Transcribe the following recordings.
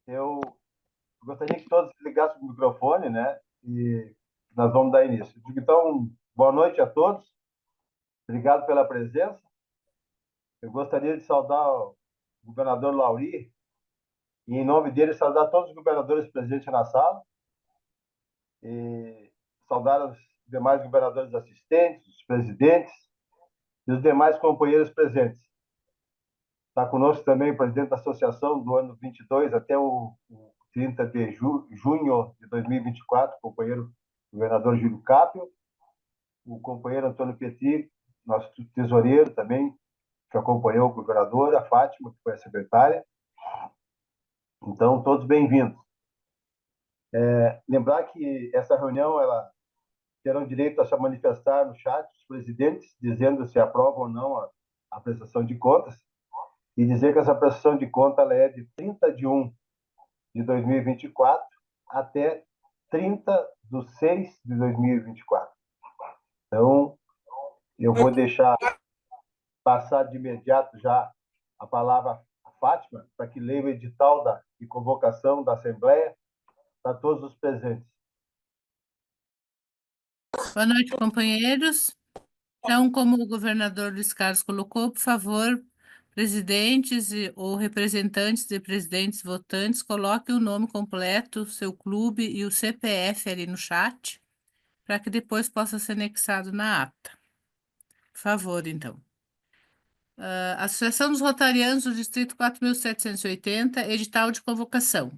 Eu gostaria que todos ligassem o microfone, né? E nós vamos dar início. Então, boa noite a todos. Obrigado pela presença. Eu gostaria de saudar o governador Lauri e, em nome dele, saudar todos os governadores presentes na sala e saudar os demais governadores assistentes, os presidentes e os demais companheiros presentes. Está conosco também o presidente da associação do ano 22 até o 30 de junho de 2024, o companheiro governador Júlio Capio, o companheiro Antônio Petri, nosso tesoureiro também, que acompanhou o governador, a Fátima, que foi a secretária. Então, todos bem-vindos. Lembrar que essa reunião, ela terão direito a se manifestar no chat, os presidentes, dizendo se aprovam ou não a prestação de contas, e dizer que essa prestação de conta ela é de 30 de 1 de 2024 até 30 de 6 de 2024. Então, eu vou deixar passar de imediato já a palavra à Fátima, para que leia o edital de convocação da Assembleia para todos os presentes. Boa noite, companheiros. Então, como o governador Luiz Carlos colocou, por favor, presidentes ou representantes de presidentes votantes, coloquem o nome completo, seu clube e o CPF ali no chat, para que depois possa ser anexado na ata. Por favor, então. Associação dos Rotarianos do Distrito 4.780, edital de convocação.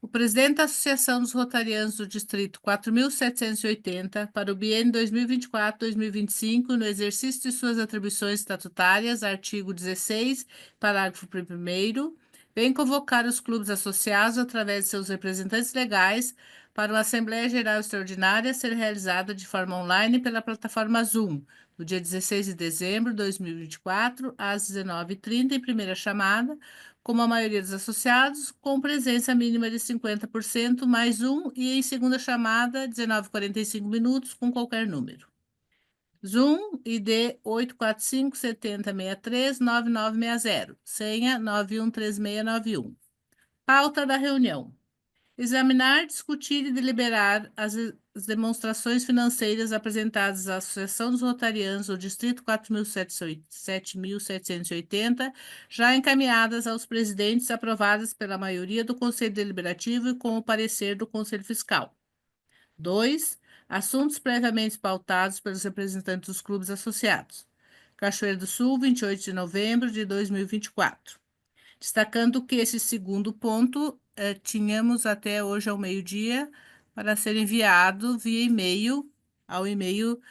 O presidente da Associação dos Rotarianos do Distrito 4.780, para o biênio 2024-2025, no exercício de suas atribuições estatutárias, artigo 16, parágrafo 1º, vem convocar os clubes associados, através de seus representantes legais, para uma Assembleia Geral Extraordinária a ser realizada de forma online pela plataforma Zoom, no dia 16 de dezembro de 2024, às 19h30, em primeira chamada, como a maioria dos associados, com presença mínima de 50% mais um, e em segunda chamada, 19h45 minutos, com qualquer número. Zoom, ID 845-7063-9960, senha 913691. Pauta da reunião. Examinar, discutir e deliberar as demonstrações financeiras apresentadas à Associação dos Rotarianos do Distrito 4.780, já encaminhadas aos presidentes, aprovadas pela maioria do Conselho Deliberativo e com o parecer do Conselho Fiscal. 2. Assuntos previamente pautados pelos representantes dos clubes associados. Cachoeira do Sul, 28 de novembro de 2024. Destacando que esse segundo ponto tínhamos até hoje ao meio-dia para ser enviado via e-mail ao e-mail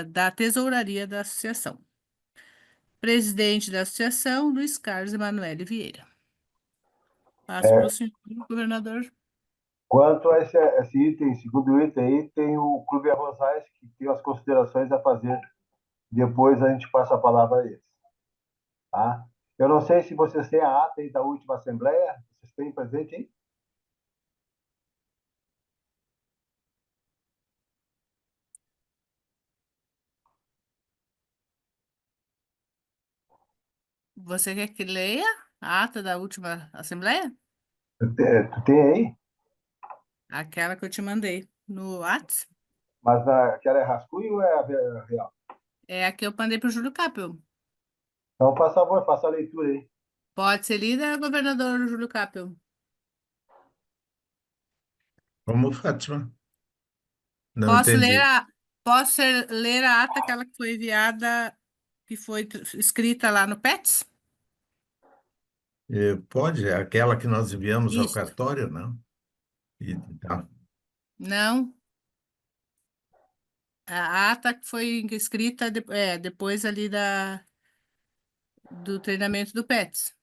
da Tesouraria da Associação. Presidente da Associação, Luiz Carlos Emanuele Vieira. Passo para o senhor, governador. Quanto a esse item, segundo item aí, tem o Clube Arrozais, que tem as considerações a fazer. Depois a gente passa a palavra a eles. Tá? Eu não sei se vocês têm a ata aí da última Assembleia. Vocês têm presente aí? Você quer que leia a ata da última Assembleia? Tu tem aí? Aquela que eu te mandei no WhatsApp. Mas aquela é rascunho ou é a real? É a que eu mandei para o Júlio Capel. Então, por favor, faça a leitura aí. Pode ser lida, governador Júlio Capel. Vamos, Fátima. Não Posso ler entendi. ler a ata, aquela que foi enviada, que foi escrita lá no PETS? Pode, é aquela que nós enviamos ao Isso. cartório, não? Tá. Não. A ata que foi escrita depois ali do treinamento do PETS.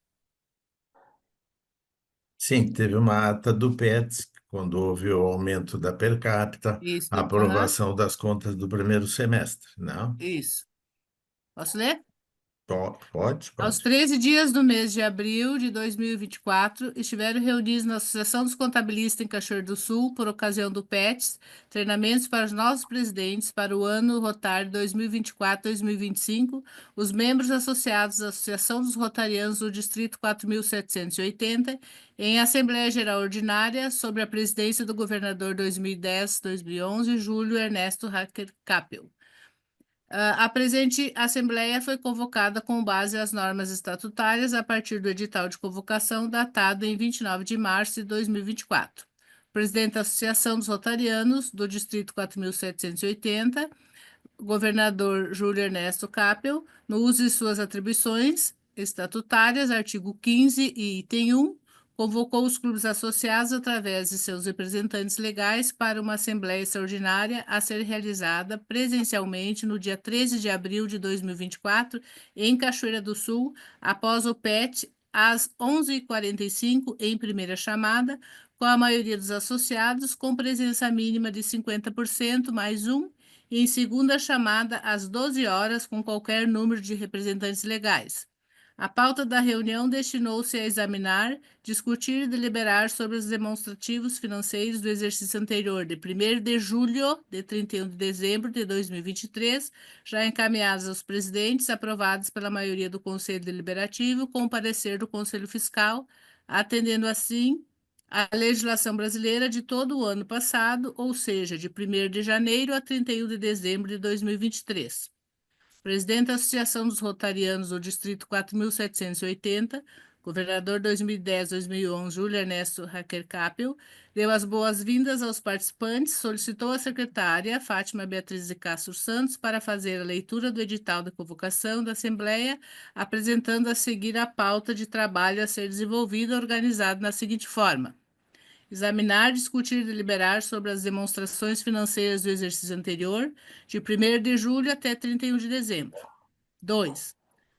Sim, teve uma ata do PETS, quando houve o aumento da per capita, Isso. a aprovação das contas do primeiro semestre, não? Isso. Posso ler? Pode, Aos pode. 13 dias do mês de abril de 2024, estiveram reunidos na Associação dos Contabilistas em Cachoeiro do Sul, por ocasião do PETS, treinamentos para os novos presidentes para o ano rotário 2024-2025, os membros associados à Associação dos Rotarianos do Distrito 4.780, em Assembleia Geral Ordinária, sob a presidência do governador 2010-2011, Júlio Ernesto Hacker Capel. A presente Assembleia foi convocada com base nas normas estatutárias a partir do edital de convocação datado em 29 de março de 2024. O presidente da Associação dos Rotarianos do Distrito 4.780, governador Júlio Ernesto Capel, no uso de suas atribuições estatutárias, artigo 15 e item 1, convocou os clubes associados através de seus representantes legais para uma assembleia extraordinária a ser realizada presencialmente no dia 13 de abril de 2024, em Cachoeira do Sul, após o PET, às 11h45, em primeira chamada, com a maioria dos associados, com presença mínima de 50% mais um, e em segunda chamada, às 12 horas, com qualquer número de representantes legais. A pauta da reunião destinou-se a examinar, discutir e deliberar sobre os demonstrativos financeiros do exercício anterior, de 1º de julho de 31 de dezembro de 2023, já encaminhados aos presidentes, aprovados pela maioria do Conselho Deliberativo, com o parecer do Conselho Fiscal, atendendo assim a legislação brasileira de todo o ano passado, ou seja, de 1º de janeiro a 31 de dezembro de 2023. Presidente da Associação dos Rotarianos do Distrito 4.780, governador 2010-2011, Júlio Ernesto Hacker Capel, deu as boas-vindas aos participantes, solicitou a secretária, Fátima Beatriz de Castro Santos, para fazer a leitura do edital de convocação da Assembleia, apresentando a seguir a pauta de trabalho a ser desenvolvida, organizada na seguinte forma: examinar, discutir e deliberar sobre as demonstrações financeiras do exercício anterior, de 1º de julho até 31 de dezembro. 2.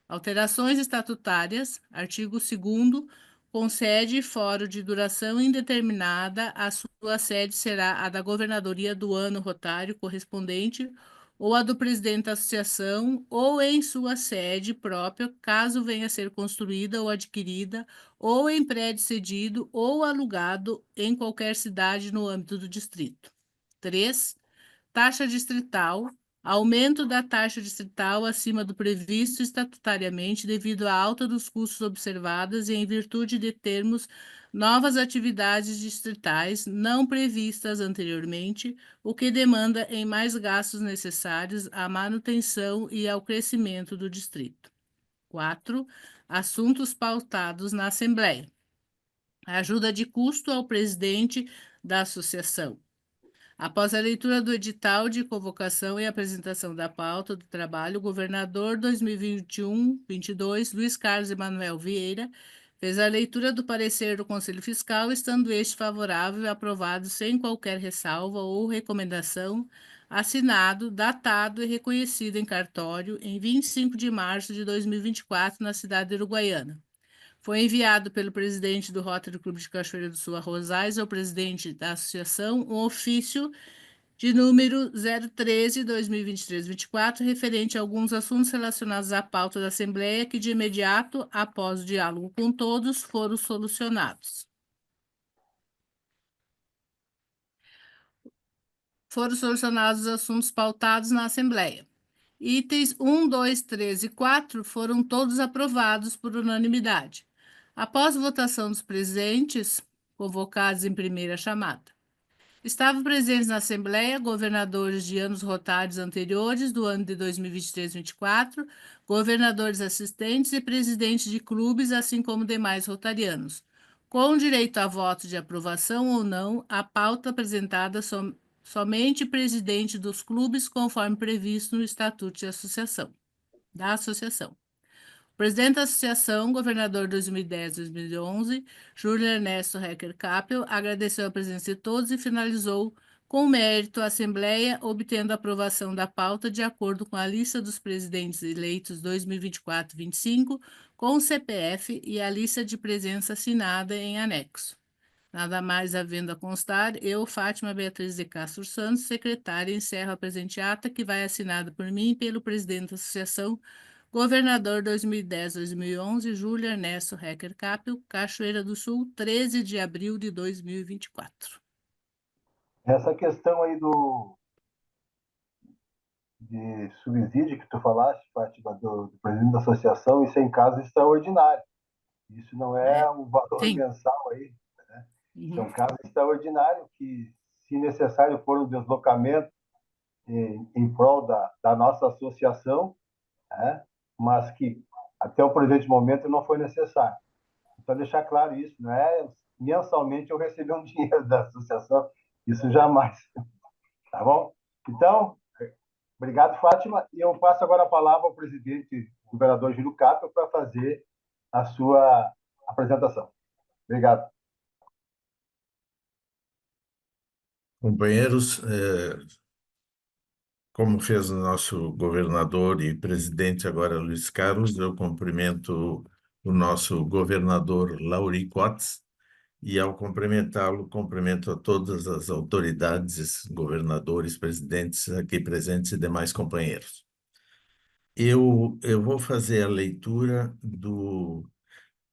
Alterações estatutárias, artigo 2º, com sede e fórum de duração indeterminada, a sua sede será a da governadoria do ano rotário correspondente ou a do presidente da associação, ou em sua sede própria, caso venha a ser construída ou adquirida, ou em prédio cedido ou alugado em qualquer cidade no âmbito do distrito. 3. Taxa distrital, aumento da taxa distrital acima do previsto estatutariamente devido à alta dos custos observadas e em virtude de termos novas atividades distritais não previstas anteriormente, o que demanda em mais gastos necessários à manutenção e ao crescimento do distrito. 4. Assuntos pautados na Assembleia. Ajuda de custo ao presidente da associação. Após a leitura do edital de convocação e apresentação da pauta do trabalho, o governador 2021-22, Luiz Carlos Emanuel Vieira, fez a leitura do parecer do Conselho Fiscal, estando este favorável e aprovado sem qualquer ressalva ou recomendação, assinado, datado e reconhecido em cartório em 25 de março de 2024, na cidade de Uruguaiana. Foi enviado pelo presidente do Rotary Clube de Cachoeira do Sul, Rosais, ao presidente da associação, um ofício de número 013/2023-24, referente a alguns assuntos relacionados à pauta da Assembleia, que de imediato, após o diálogo com todos, foram solucionados. Foram solucionados os assuntos pautados na Assembleia. Itens 1, 2, 3 e 4 foram todos aprovados por unanimidade. Após votação dos presentes, convocados em primeira chamada, estavam presentes na Assembleia governadores de anos rotários anteriores, do ano de 2023-24, governadores assistentes e presidentes de clubes, assim como demais rotarianos, com direito a voto de aprovação ou não, a pauta apresentada somente presidente dos clubes, conforme previsto no Estatuto de Associação, da Associação. O presidente da Associação, governador 2010-2011, Júlio Ernesto Hacker Capel, agradeceu a presença de todos e finalizou com mérito a Assembleia, obtendo a aprovação da pauta de acordo com a lista dos presidentes eleitos 2024-25, com o CPF e a lista de presença assinada em anexo. Nada mais havendo a constar, eu, Fátima Beatriz de Castro Santos, secretária, encerro a presente ata, que vai assinada por mim e pelo presidente da Associação, Governador 2010-2011, Júlio Ernesto Hecker Capel, Cachoeira do Sul, 13 de abril de 2024. Essa questão aí de subsídio que tu falaste, Fátima, do presidente da associação, isso é em caso extraordinário. Isso não é um valor Sim. mensal aí. Isso é Uhum. um caso extraordinário que, se necessário for um deslocamento em prol da nossa associação, né? Mas que até o presente momento não foi necessário. Então, deixar claro isso, não é mensalmente eu receber um dinheiro da associação, isso jamais, tá bom? Então, obrigado, Fátima, e eu passo agora a palavra ao presidente, o governador Júlio Capel, para fazer a sua apresentação. Obrigado. Companheiros, como fez o nosso governador e presidente agora, Luiz Carlos, eu cumprimento o nosso governador Lauri Cotes e, ao cumprimentá-lo, cumprimento a todas as autoridades, governadores, presidentes aqui presentes e demais companheiros. Eu vou fazer a leitura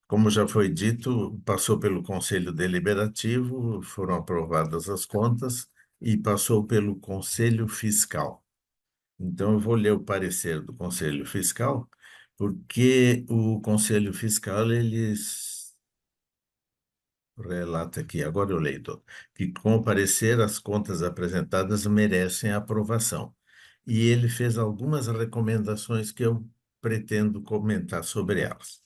como já foi dito, passou pelo Conselho Deliberativo, foram aprovadas as contas e passou pelo Conselho Fiscal. Então, eu vou ler o parecer do Conselho Fiscal, porque o Conselho Fiscal, eles relata aqui, agora eu leio todo, que com o parecer as contas apresentadas merecem aprovação. E ele fez algumas recomendações que eu pretendo comentar sobre elas.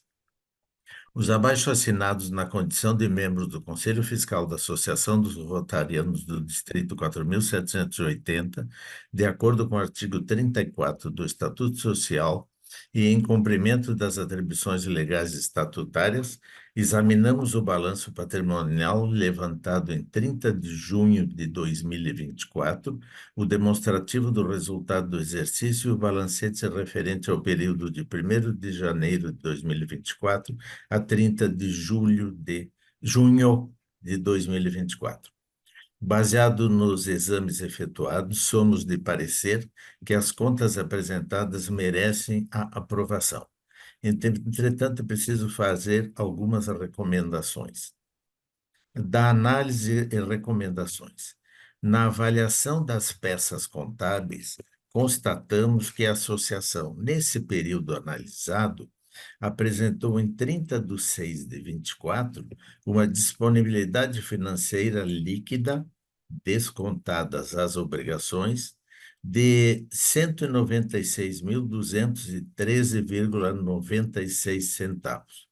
Os abaixo-assinados na condição de membros do Conselho Fiscal da Associação dos Rotarianos do Distrito 4.780, de acordo com o artigo 34 do Estatuto Social e em cumprimento das atribuições legais estatutárias, examinamos o balanço patrimonial levantado em 30 de junho de 2024, o demonstrativo do resultado do exercício e o balancete referente ao período de 1º de janeiro de 2024 a 30 de junho de 2024. Baseado nos exames efetuados, somos de parecer que as contas apresentadas merecem a aprovação. Entretanto, preciso fazer algumas recomendações. Da análise e recomendações. Na avaliação das peças contábeis, constatamos que a associação, nesse período analisado, apresentou em 30 de 6 de 24 uma disponibilidade financeira líquida, descontadas as obrigações, de R$ 196.213,96.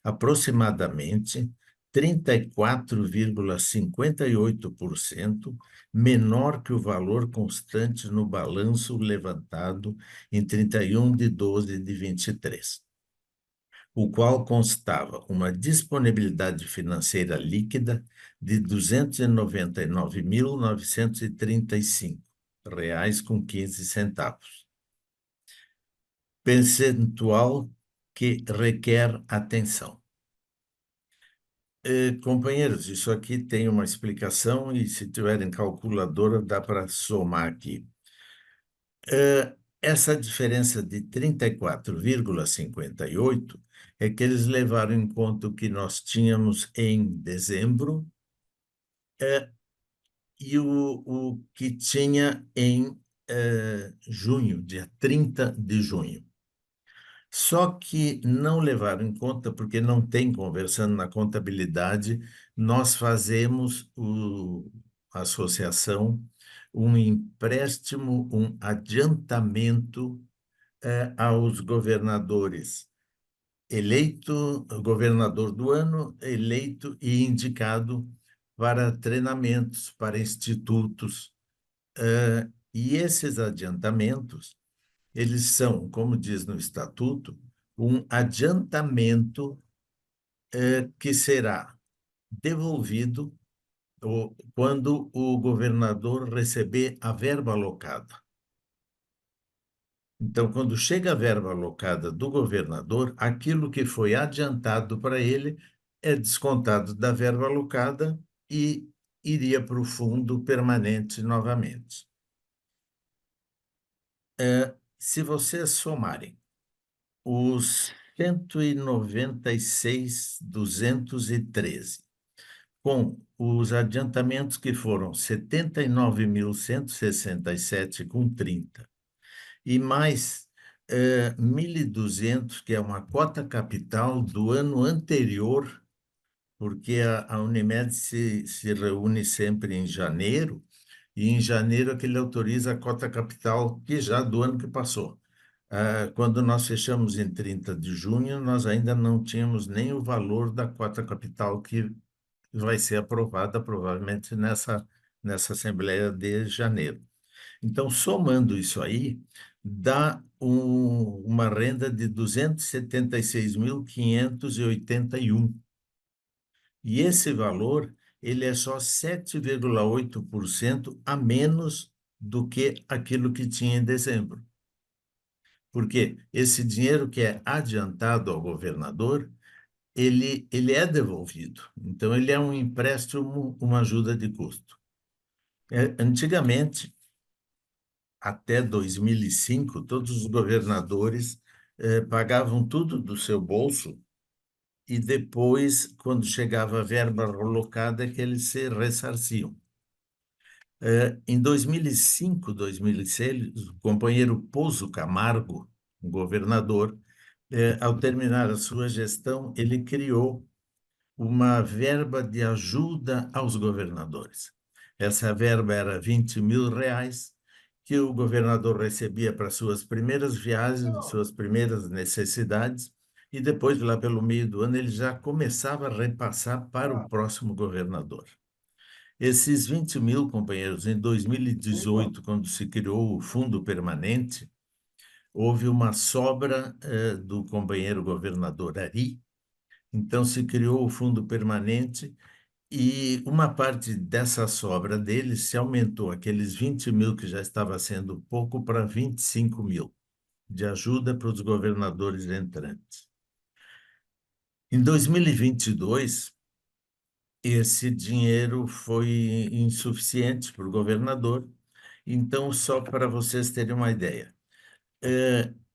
Aproximadamente 34,58% menor que o valor constante no balanço levantado em 31 de 12 de 23, o qual constava uma disponibilidade financeira líquida de R$ 299.935,15, percentual que requer atenção. Companheiros, isso aqui tem uma explicação e, se tiverem calculadora, dá para somar aqui. Essa diferença de 34,58 é que eles levaram em conta o que nós tínhamos em dezembro e o que tinha em junho, dia 30 de junho. Só que não levaram em conta, porque não tem, conversando na contabilidade, nós fazemos a associação um empréstimo, um adiantamento aos governadores eleito, governador do ano, eleito e indicado para treinamentos, para institutos. E esses adiantamentos, eles são, como diz no Estatuto, um adiantamento que será devolvido quando o governador receber a verba alocada. Então, quando chega a verba alocada do governador, aquilo que foi adiantado para ele é descontado da verba alocada e iria para o fundo permanente novamente. Se vocês somarem os 196.213, com os adiantamentos que foram 79.167,30 e mais 1.200, que é uma cota capital do ano anterior, porque a Unimed se reúne sempre em janeiro, e em janeiro é que ele autoriza a cota capital que já do ano que passou. Quando nós fechamos em 30 de junho, nós ainda não tínhamos nem o valor da cota capital que vai ser aprovada provavelmente nessa Assembleia de janeiro. Então, somando isso aí, dá uma renda de 276.581. E esse valor, ele é só 7,8% a menos do que aquilo que tinha em dezembro. Porque esse dinheiro que é adiantado ao governador, ele é devolvido. Então, ele é um empréstimo, uma ajuda de custo. Antigamente, até 2005, todos os governadores pagavam tudo do seu bolso e depois, quando chegava a verba alocada, é que eles se ressarciam. Em 2005, 2006, o companheiro Pouso Camargo, um governador, ao terminar a sua gestão, ele criou uma verba de ajuda aos governadores. Essa verba era R$ 20.000, que o governador recebia para suas primeiras viagens, suas primeiras necessidades, e depois, lá pelo meio do ano, ele já começava a repassar para o próximo governador. Esses 20.000, companheiros, em 2018, quando se criou o Fundo Permanente, houve uma sobra do companheiro governador Ari, então se criou o Fundo Permanente e uma parte dessa sobra dele se aumentou, aqueles 20.000 que já estava sendo pouco para 25.000, de ajuda para os governadores entrantes. Em 2022, esse dinheiro foi insuficiente para o governador. Então, só para vocês terem uma ideia,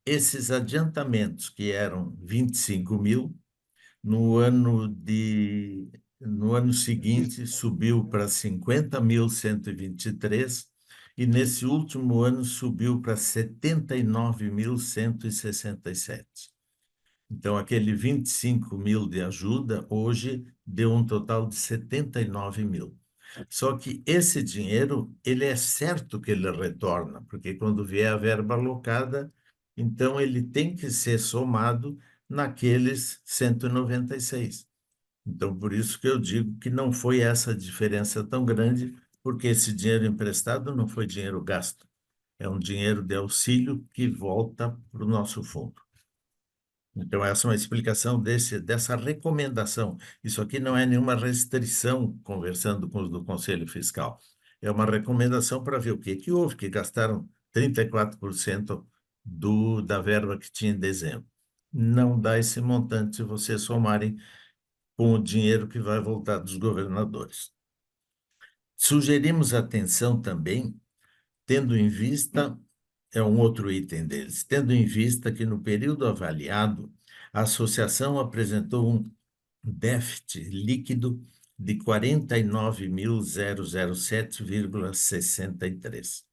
esses adiantamentos, que eram 25.000, no ano seguinte subiu para 50.123 e nesse último ano subiu para 79.167. Então, aquele 25.000 de ajuda, hoje deu um total de 79.000. Só que esse dinheiro, ele é certo que ele retorna, porque quando vier a verba alocada, então ele tem que ser somado naqueles 196. Então, por isso que eu digo que não foi essa diferença tão grande, porque esse dinheiro emprestado não foi dinheiro gasto, é um dinheiro de auxílio que volta para o nosso fundo. Então, essa é uma explicação dessa recomendação. Isso aqui não é nenhuma restrição, conversando com os do Conselho Fiscal. É uma recomendação para ver o que houve, que gastaram 34% da verba que tinha em dezembro. Não dá esse montante se vocês somarem com o dinheiro que vai voltar dos governadores. Sugerimos atenção também, tendo em vista, é um outro item deles, tendo em vista que no período avaliado, a associação apresentou um déficit líquido de 49.007,63.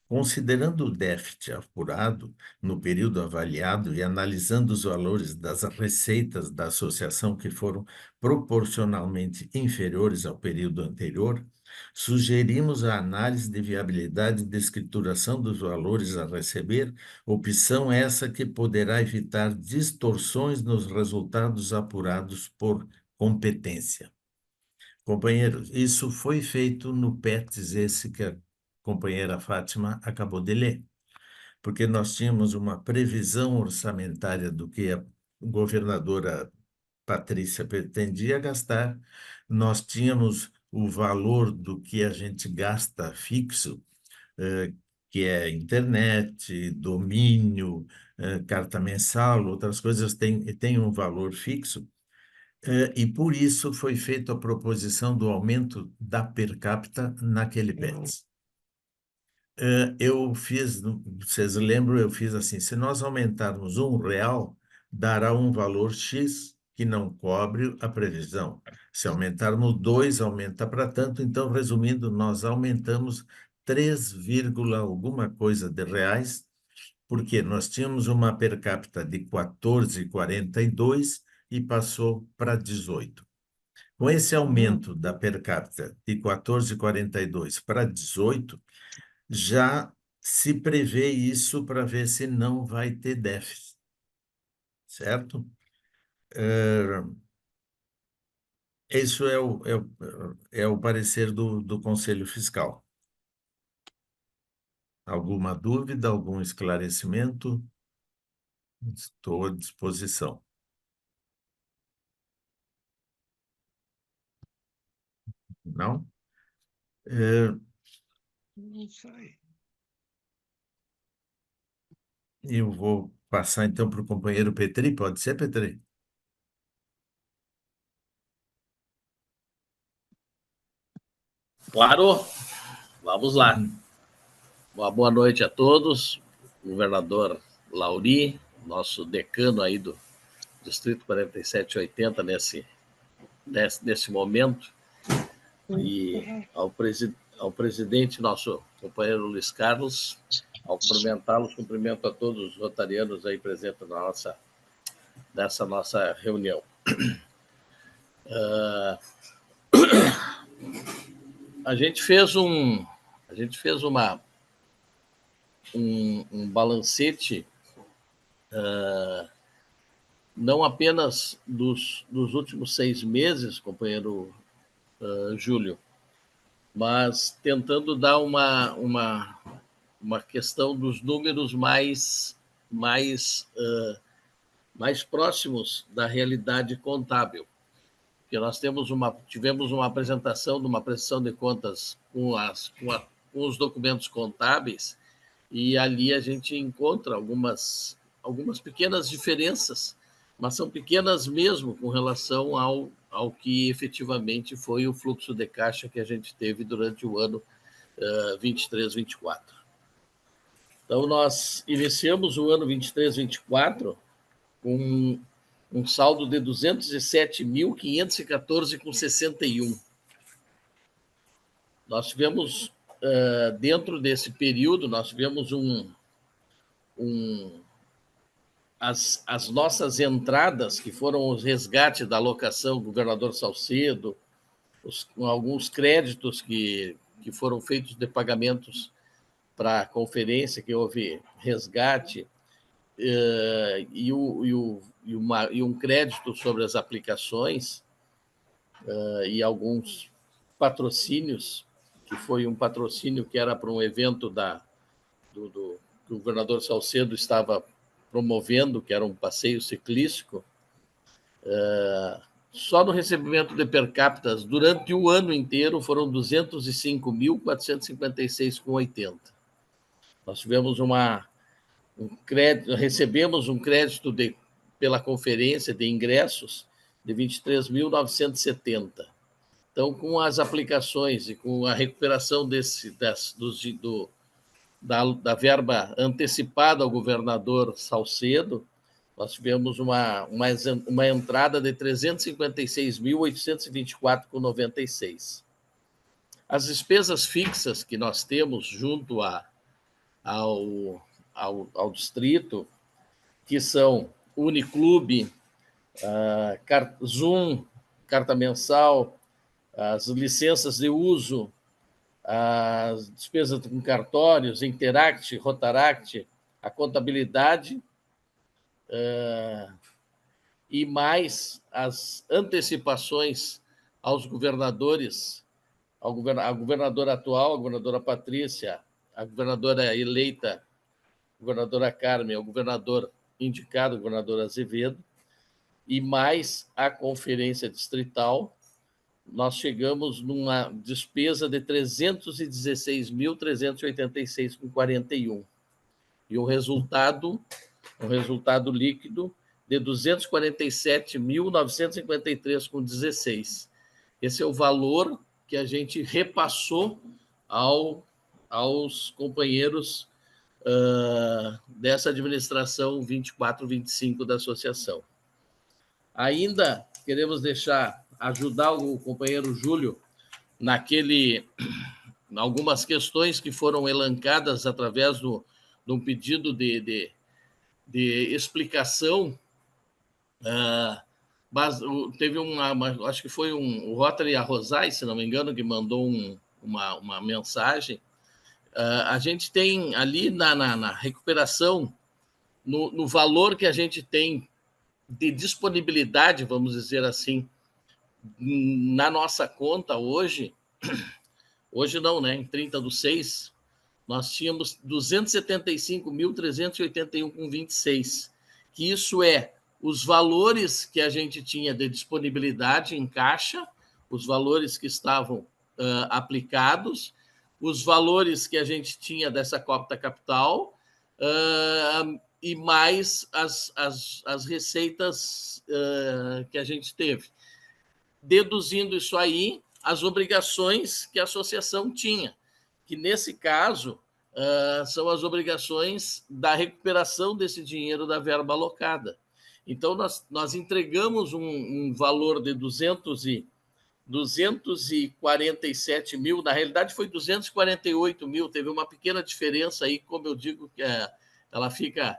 Considerando o déficit apurado no período avaliado e analisando os valores das receitas da associação que foram proporcionalmente inferiores ao período anterior, sugerimos a análise de viabilidade de escrituração dos valores a receber, opção essa que poderá evitar distorções nos resultados apurados por competência. Companheiros, isso foi feito no PETS, esse que a companheira Fátima acabou de ler, porque nós tínhamos uma previsão orçamentária do que a governadora Patrícia pretendia gastar, nós tínhamos o valor do que a gente gasta fixo, que é internet, domínio, carta mensal, outras coisas tem um valor fixo, e por isso foi feita a proposição do aumento da per capita naquele PETS. Eu fiz, vocês lembram, eu fiz assim, se nós aumentarmos R$ 1, dará um valor X que não cobre a previsão. Se aumentarmos 2, aumenta para tanto. Então, resumindo, nós aumentamos 3, alguma coisa de reais, porque nós tínhamos uma per capita de 14,42 e passou para 18. Com esse aumento da per capita de 14,42 para 18, já se prevê isso para ver se não vai ter déficit, certo? Isso é o parecer do Conselho Fiscal. Alguma dúvida, algum esclarecimento? Estou à disposição. Não? Não sai. Eu vou passar então para o companheiro Petri. Pode ser, Petri? Claro, vamos lá. Uma boa noite a todos. Governador Lauri, nosso decano aí do Distrito 4780 nesse momento. E ao presidente, nosso companheiro Luiz Carlos, ao cumprimentá-los, cumprimento a todos os rotarianos aí presentes nessa nossa reunião. A gente fez um balancete, não apenas dos últimos 6 meses, companheiro Júlio, mas tentando dar uma questão dos números mais próximos da realidade contábil. Porque nós tivemos uma apresentação de uma prestação de contas com os documentos contábeis, e ali a gente encontra algumas pequenas diferenças, mas são pequenas mesmo com relação ao que efetivamente foi o fluxo de caixa que a gente teve durante o ano 23, 24. Então, nós iniciamos o ano 23, 24 com um saldo de 207.514,61. Nós tivemos, dentro desse período, nós tivemos as nossas entradas, que foram os resgates da alocação do governador Salcedo, alguns créditos que foram feitos de pagamentos para a conferência, que houve resgate, e um crédito sobre as aplicações, e alguns patrocínios, que foi um patrocínio que era para um evento que o governador Salcedo estava promovendo, que era um passeio ciclístico. Só no recebimento de per capita, durante o ano inteiro, foram 205.456,80. Nós tivemos recebemos um crédito pela conferência de ingressos de 23.970. Então, com as aplicações e com a recuperação da verba antecipada ao governador Salcedo, nós tivemos uma entrada de 356.824,96. As despesas fixas que nós temos junto ao distrito, que são Uniclube, Zoom, carta mensal, as licenças de uso, as despesas com cartórios, Interact, Rotaract, a contabilidade, e mais as antecipações aos governadores, a governadora atual, a governadora Patrícia, a governadora eleita, a governadora Carmen, o governador indicado, o governador Azevedo, e mais a conferência distrital, nós chegamos numa despesa de 316.386,41 e um resultado líquido de 247.953,16. Esse é o valor que a gente repassou ao aos companheiros dessa administração 24-25 da associação. Ainda queremos ajudar o companheiro Júlio algumas questões que foram elencadas através de um pedido de explicação. Teve acho que foi o Rotary Arrozais, se não me engano, que mandou uma mensagem. A gente tem ali na recuperação, no valor que a gente tem de disponibilidade, vamos dizer assim, na nossa conta hoje não, né? Em 30/6, nós tínhamos 275.381,26, que isso é os valores que a gente tinha de disponibilidade em caixa, os valores que estavam aplicados, os valores que a gente tinha dessa cota capital e mais as receitas que a gente teve. Deduzindo isso aí, as obrigações que a associação tinha, que nesse caso são as obrigações da recuperação desse dinheiro da verba alocada. Então, nós entregamos um valor de 247 mil, na realidade foi 248 mil, teve uma pequena diferença aí, como eu digo, que ela fica...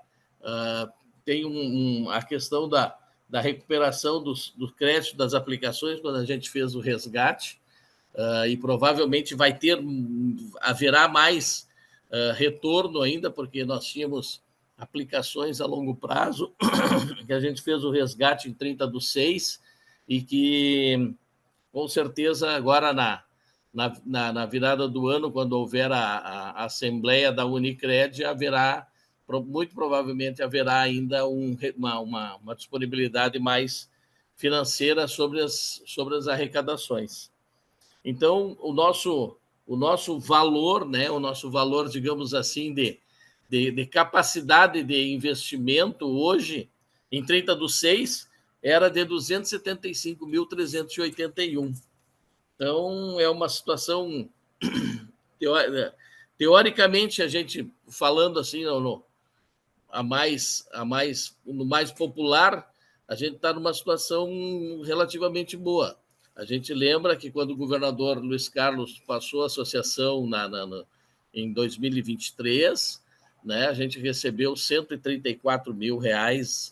tem a questão da recuperação do crédito das aplicações, quando a gente fez o resgate, e provavelmente haverá mais retorno ainda, porque nós tínhamos aplicações a longo prazo, que a gente fez o resgate em 30/6, e que, com certeza, agora na virada do ano, quando houver a assembleia da Unicred, muito provavelmente haverá ainda uma disponibilidade mais financeira sobre as arrecadações. Então, o nosso valor, né, digamos assim, de capacidade de investimento hoje, em 30/6, era de 275.381. Então, é uma situação... Teoricamente, a gente, falando assim, no mais popular, a gente está numa situação relativamente boa. A gente lembra que quando o governador Luiz Carlos passou a associação em 2023, né, a gente recebeu R$134 mil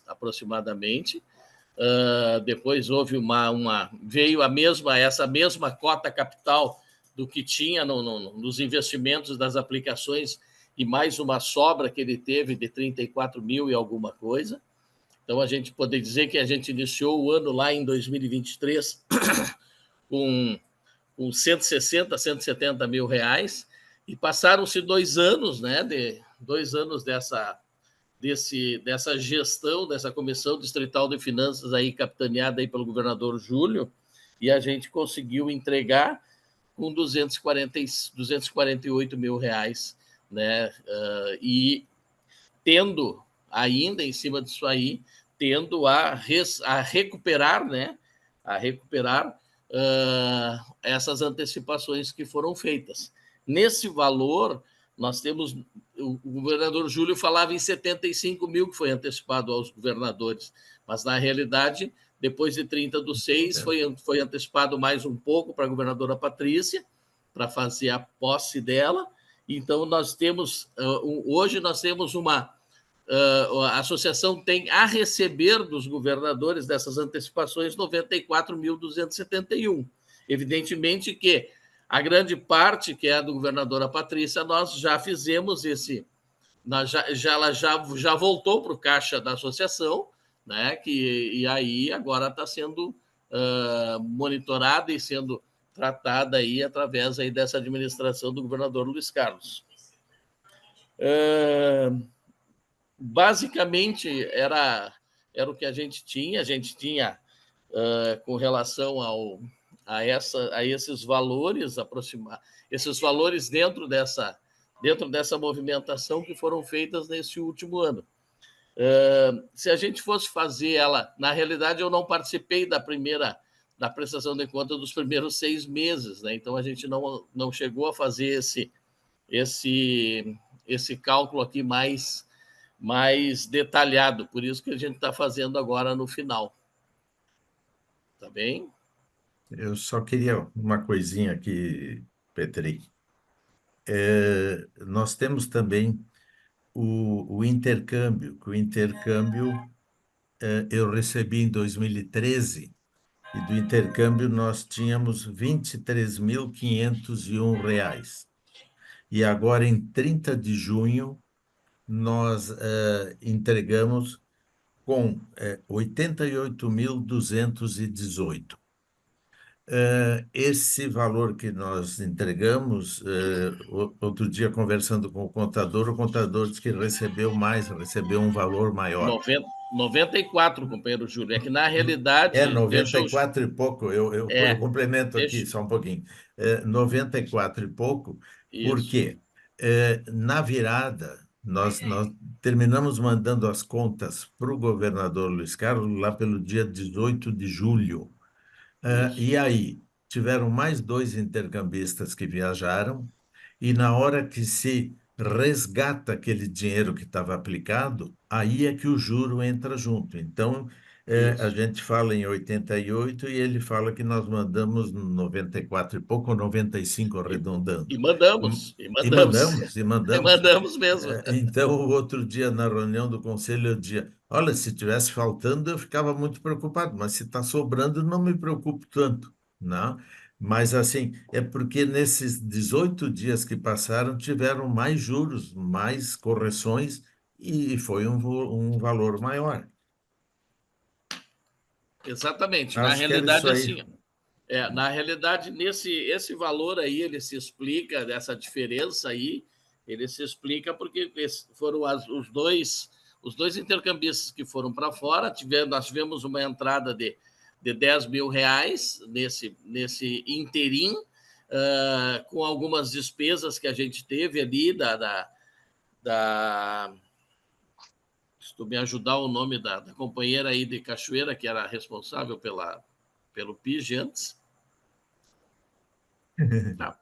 aproximadamente. Depois veio essa mesma cota capital do que tinha nos investimentos das aplicações, e mais uma sobra que ele teve de 34 mil e alguma coisa. Então, a gente pode dizer que a gente iniciou o ano lá em 2023 com 160, 170 mil reais, e passaram-se 2 anos, né, dessa gestão, dessa Comissão Distrital de Finanças, aí, capitaneada aí pelo governador Júlio, e a gente conseguiu entregar com 248 mil reais, né, e tendo ainda, em cima disso aí, tendo a recuperar, né, essas antecipações que foram feitas. Nesse valor, nós temos... O governador Júlio falava em 75 mil que foi antecipado aos governadores, mas, na realidade, depois de 30/6, foi antecipado mais um pouco para a governadora Patrícia, para fazer a posse dela. Então, hoje nós temos a associação tem a receber dos governadores dessas antecipações 94.271. Evidentemente que a grande parte, que é a do governadora Patrícia, nós já fizemos ela já voltou para o caixa da associação, né? E aí agora está sendo monitorada e sendo tratada aí através aí dessa administração do governador Luiz Carlos. Basicamente, era o que a gente tinha. Com relação a esses valores, esses valores dentro dessa movimentação que foram feitas nesse último ano. Se a gente fosse fazer ela, na realidade, eu não participei da prestação de conta dos primeiros 6 meses, né? Então a gente não chegou a fazer esse cálculo aqui mais detalhado, por isso que a gente está fazendo agora no final. Tá bem? Eu só queria uma coisinha aqui, Petri. Nós temos também o intercâmbio, que o intercâmbio eu recebi em 2013, e do intercâmbio nós tínhamos R$ 23.501. E agora, em 30 de junho, nós entregamos com 88.218. Esse valor que nós entregamos, outro dia conversando com o contador disse que recebeu mais, recebeu um valor maior. 94, companheiro Júlio. É que, na realidade, 94 e pouco, eu complemento aqui deixa, só um pouquinho. 94 e pouco, isso, porque na virada, nós terminamos mandando as contas para o governador Luiz Carlos lá pelo dia 18 de julho. isso. E aí, tiveram mais dois intercambistas que viajaram, e na hora que se resgata aquele dinheiro que estava aplicado, aí é que o juro entra junto. Então, a Isso. gente fala em 88 e ele fala que nós mandamos 94 e pouco, ou 95 E arredondando. mandamos, e E mandamos. mandamos, e E mandamos. mandamos mesmo. Então, o outro dia, na reunião do conselho, eu dizia: olha, se tivesse faltando, eu ficava muito preocupado, mas se está sobrando, não me preocupo tanto, não? Mas, assim, é porque nesses 18 dias que passaram, tiveram mais juros, mais correções, e foi um valor maior. Exatamente. Na Acho que era isso realidade, aí. assim, na realidade, esse valor aí, ele se explica, dessa diferença aí, ele se explica porque foram os dois intercambistas que foram para fora, nós tivemos uma entrada de R$ 10.000 nesse interim, com algumas despesas que a gente teve ali se tu me ajudar, o nome da companheira aí de Cachoeira, que era responsável pelo PIS antes. Tá.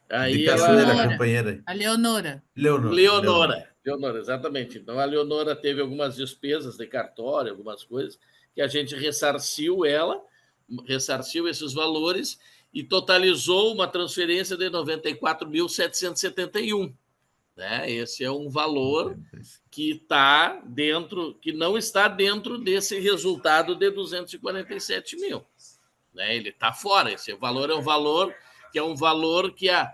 De Aí Cachoeira, ela. companheira. A Leonora. Leonora. Leonora, exatamente. Então, a Leonora teve algumas despesas de cartório, algumas coisas, que a gente ressarciu esses valores e totalizou uma transferência de 94.771. Né? Esse é um valor que não está dentro desse resultado de 247 mil. Né? Ele está fora. Esse valor é um valor que a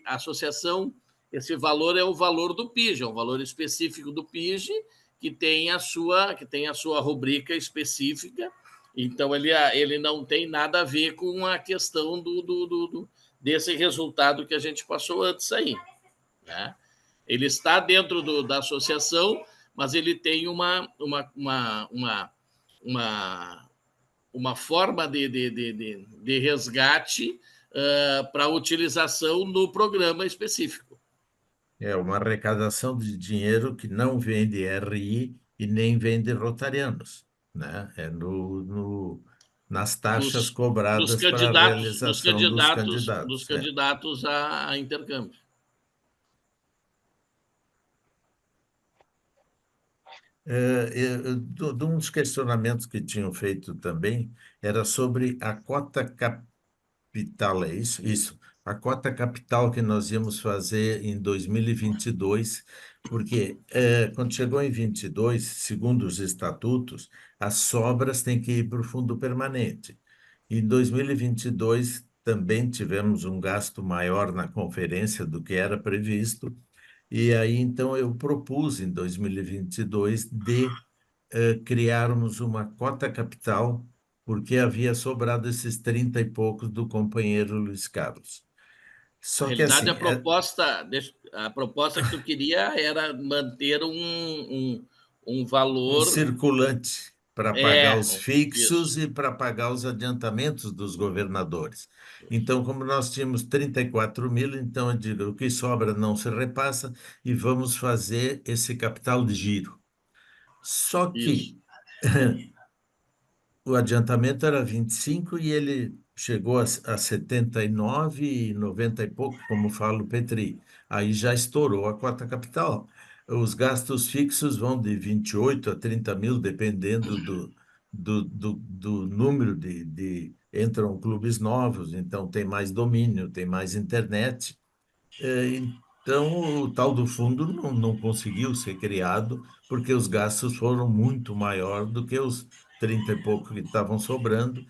associação, esse valor é o valor do PIS, é um valor específico do PIS que tem a sua rubrica específica. Então, ele não tem nada a ver com a questão desse resultado que a gente passou antes aí. Né? Ele está dentro da associação, mas ele tem uma forma de resgate para utilização no programa específico. É uma arrecadação de dinheiro que não vem de RI e nem vem de rotarianos, né? É nas taxas cobradas para a realização dos dos candidatos. candidatos a intercâmbio. Um dos questionamentos que tinham feito também era sobre a cota capital, é isso? Isso. A cota capital que nós íamos fazer em 2022, porque quando chegou em 22, segundo os estatutos, as sobras têm que ir para o fundo permanente. Em 2022, também tivemos um gasto maior na conferência do que era previsto, e aí então eu propus em 2022 de criarmos uma cota capital, porque havia sobrado esses 30 e poucos do companheiro Luiz Carlos. Na Só que realidade, assim, a proposta que tu queria era manter um um valor. circulante para pagar os Isso. fixos e para pagar os adiantamentos dos governadores. Então, como nós tínhamos 34 mil, então eu digo, o que sobra não se repassa e vamos fazer esse capital de giro. Só Isso. que o adiantamento era 25 e ele chegou a 79 e 90 e pouco, como fala o Petri. Aí já estourou a cota capital. Os gastos fixos vão de 28 a 30 mil, dependendo do número Entram clubes novos, então tem mais domínio, tem mais internet. Então, o tal do fundo não conseguiu ser criado, porque os gastos foram muito maior do que os 30 e pouco que estavam sobrando,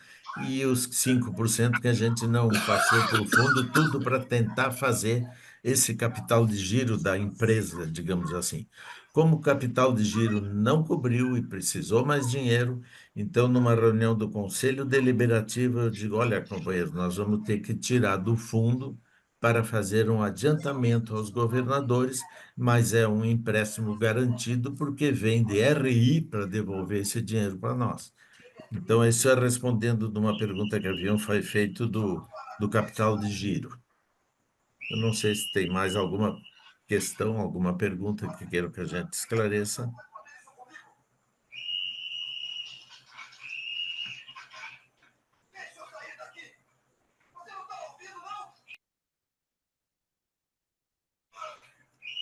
e os 5% que a gente não passou para o fundo, tudo para tentar fazer esse capital de giro da empresa, digamos assim. Como o capital de giro não cobriu e precisou mais dinheiro, então, numa reunião do Conselho Deliberativo, eu digo: olha, companheiro, nós vamos ter que tirar do fundo para fazer um adiantamento aos governadores, mas é um empréstimo garantido porque vem de RI para devolver esse dinheiro para nós. Então, isso é respondendo de uma pergunta que haviam feito do capital de giro. Eu não sei se tem mais alguma questão, alguma pergunta que queiram que a gente esclareça.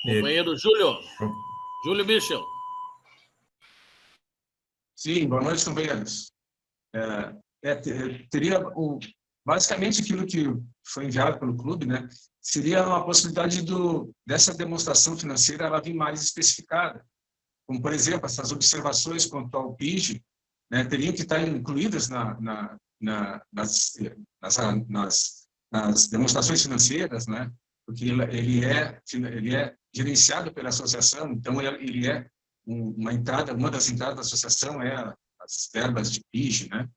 Companheiro Júlio Michel. Sim, boa noite, companheiros. Teria basicamente aquilo que foi enviado pelo clube, né? Seria uma possibilidade dessa demonstração financeira ela vir mais especificada, como por exemplo essas observações quanto ao PIG, né? Teriam que estar incluídas nas demonstrações financeiras, né? Porque ele é gerenciado pela associação, então ele é uma das entradas da associação é as verbas de PIG, né?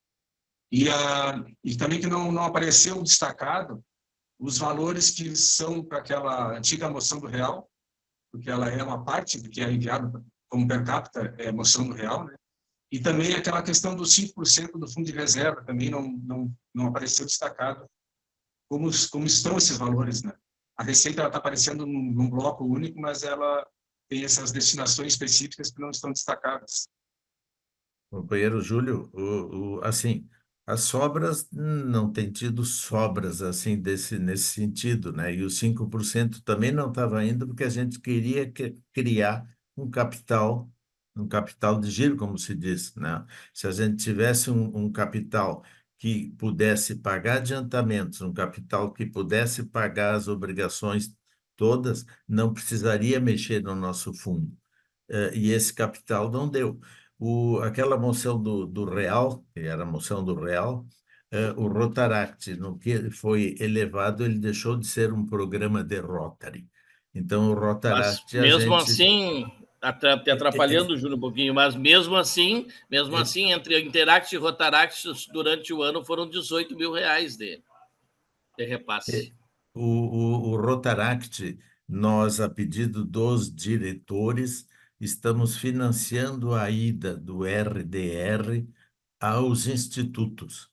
E também que não apareceu destacado os valores que são para aquela antiga moção do real, porque ela é uma parte do que é enviado como per capita, é a moção do real, né? E também aquela questão dos 5% do fundo de reserva também não apareceu destacado como estão esses valores, né? A receita está aparecendo num bloco único, mas ela tem essas destinações específicas que não estão destacadas. Companheiro Júlio, assim, as sobras não tem tido sobras assim nesse sentido, né? E os 5% também não estava indo porque a gente queria criar um capital de giro, como se diz, né? Se a gente tivesse um capital que pudesse pagar adiantamentos, um capital que pudesse pagar as obrigações todas, não precisaria mexer no nosso fundo. E esse capital não deu. Aquela moção do Real, que era a moção do Real, o Rotaract, no que foi elevado, ele deixou de ser um programa de Rotary. Então, o Mas Rotaract, a mesmo gente... assim, te atrapalhando, Júlio, um pouquinho, mas mesmo assim, entre Interact e Rotaract, durante o ano foram 18 mil reais de repasse. O Rotaract, nós, a pedido dos diretores, estamos financiando a ida do RDR aos institutos.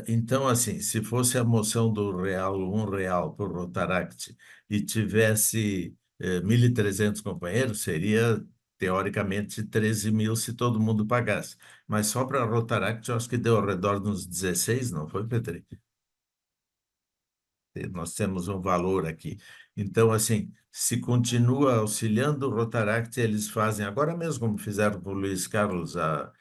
Então, assim, se fosse a moção do real, R$ 1 por Rotaract, e tivesse 1.300 companheiros, seria, teoricamente, 13 mil se todo mundo pagasse. Mas só para a Rotaract, eu acho que deu ao redor de uns 16, não foi, Petri? Nós temos um valor aqui. Então, assim, se continua auxiliando o Rotaract, eles fazem, agora mesmo, como fizeram com o Luiz Carlos, a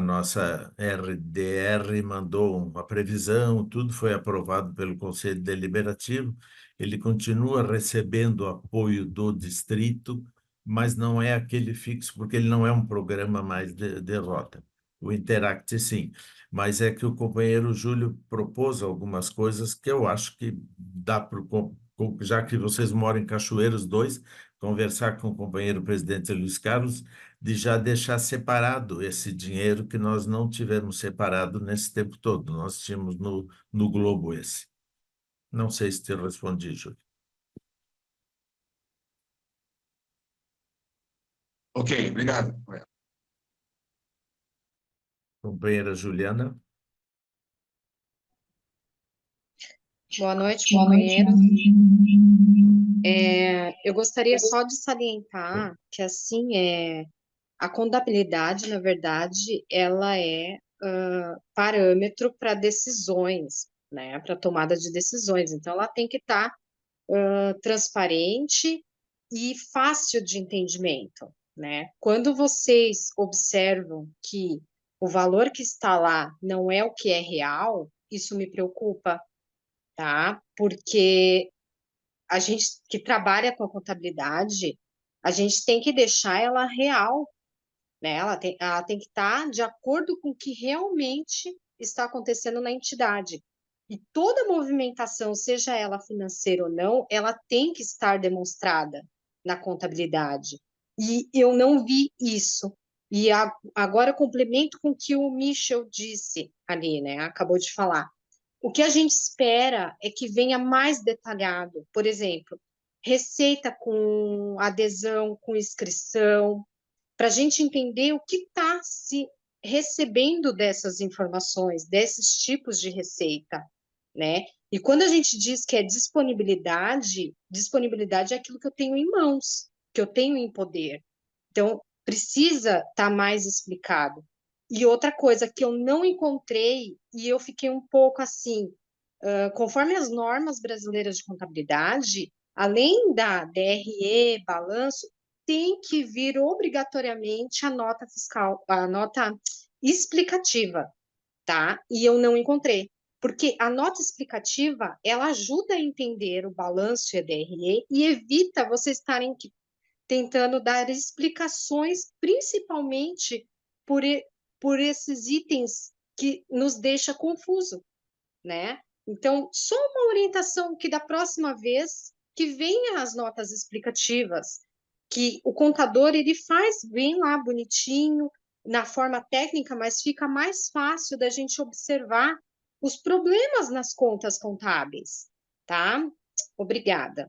nossa RDR mandou uma previsão, tudo foi aprovado pelo Conselho Deliberativo, ele continua recebendo apoio do distrito, mas não é aquele fixo, porque ele não é um programa mais de rota. O Interact, sim, mas é que o companheiro Júlio propôs algumas coisas que eu acho que dá para, já que vocês moram em Cachoeiros 2, conversar com o companheiro presidente Luiz Carlos, de já deixar separado esse dinheiro que nós não tivemos separado nesse tempo todo. Nós tínhamos no Globo esse. Não sei se te respondi, Júlio. Ok, obrigado. Companheira Juliana. Boa noite, companheiro. Eu gostaria só de salientar que, assim, a contabilidade, na verdade, ela é parâmetro para decisões, né, para tomada de decisões. Então, ela tem que estar transparente e fácil de entendimento, né? Quando vocês observam que o valor que está lá não é o que é real, isso me preocupa, tá? Porque a gente que trabalha com a contabilidade, a gente tem que deixar ela real, né? Ela tem que estar de acordo com o que realmente está acontecendo na entidade. E toda movimentação, seja ela financeira ou não, ela tem que estar demonstrada na contabilidade. E eu não vi isso. E agora eu complemento com o que o Michel disse ali, né? Acabou de falar. O que a gente espera é que venha mais detalhado. Por exemplo, receita com adesão, com inscrição, para a gente entender o que está se recebendo dessas informações, desses tipos de receita, né? E quando a gente diz que é disponibilidade, disponibilidade é aquilo que eu tenho em mãos, que eu tenho em poder. Então, precisa estar mais explicado. E outra coisa que eu não encontrei, e eu fiquei um pouco assim, conforme as normas brasileiras de contabilidade, além da DRE, balanço, tem que vir obrigatoriamente a nota fiscal, a nota explicativa, tá? E eu não encontrei. Porque a nota explicativa, ela ajuda a entender o balanço e a DRE e evita vocês estarem tentando dar explicações, principalmente por esses itens que nos deixa confuso, né? Então, só uma orientação que da próxima vez que venha as notas explicativas, que o contador ele faz bem lá bonitinho, na forma técnica, mas fica mais fácil da gente observar os problemas nas contas contábeis, tá? Obrigada.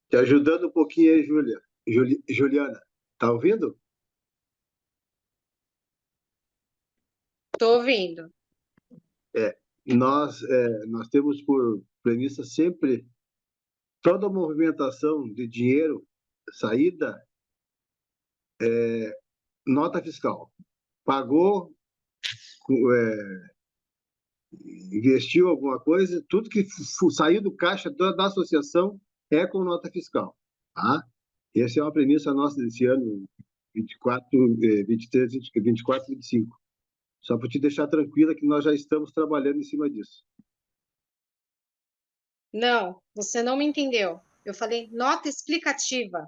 Te ajudando um pouquinho aí, Juliana. Tá ouvindo? Estou ouvindo. Nós temos por premissa sempre toda movimentação de dinheiro, saída, nota fiscal. Pagou, investiu alguma coisa, tudo que saiu do caixa da associação é com nota fiscal. Tá? Essa é uma premissa nossa desse ano, 24, 23, 24 e 25. Só para te deixar tranquila que nós já estamos trabalhando em cima disso. Não, você não me entendeu. Eu falei nota explicativa.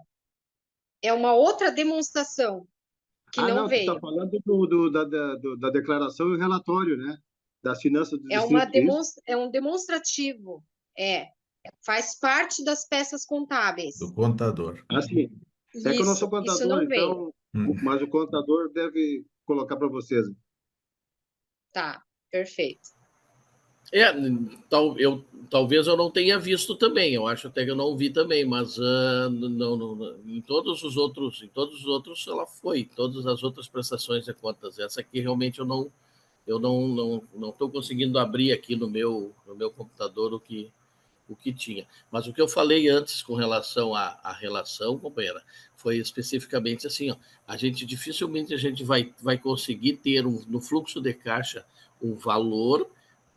É uma outra demonstração que não Não, tu está veio. falando da declaração e o relatório, né? Das finanças do É uma distrito, é isso? é um demonstrativo. Faz parte das peças contábeis. Do contador. Sim. É que eu não sou Isso contador, não veio. então, mas o contador deve colocar para vocês. Tá, perfeito. Talvez eu não tenha visto também, eu acho até que eu não vi também, mas não, em todos os outros ela foi, todas as outras prestações de contas. Essa aqui realmente eu não estou conseguindo abrir aqui no meu computador o que tinha. Mas o que eu falei antes com relação à relação, companheira, foi especificamente assim, ó, dificilmente a gente vai conseguir ter no fluxo de caixa um valor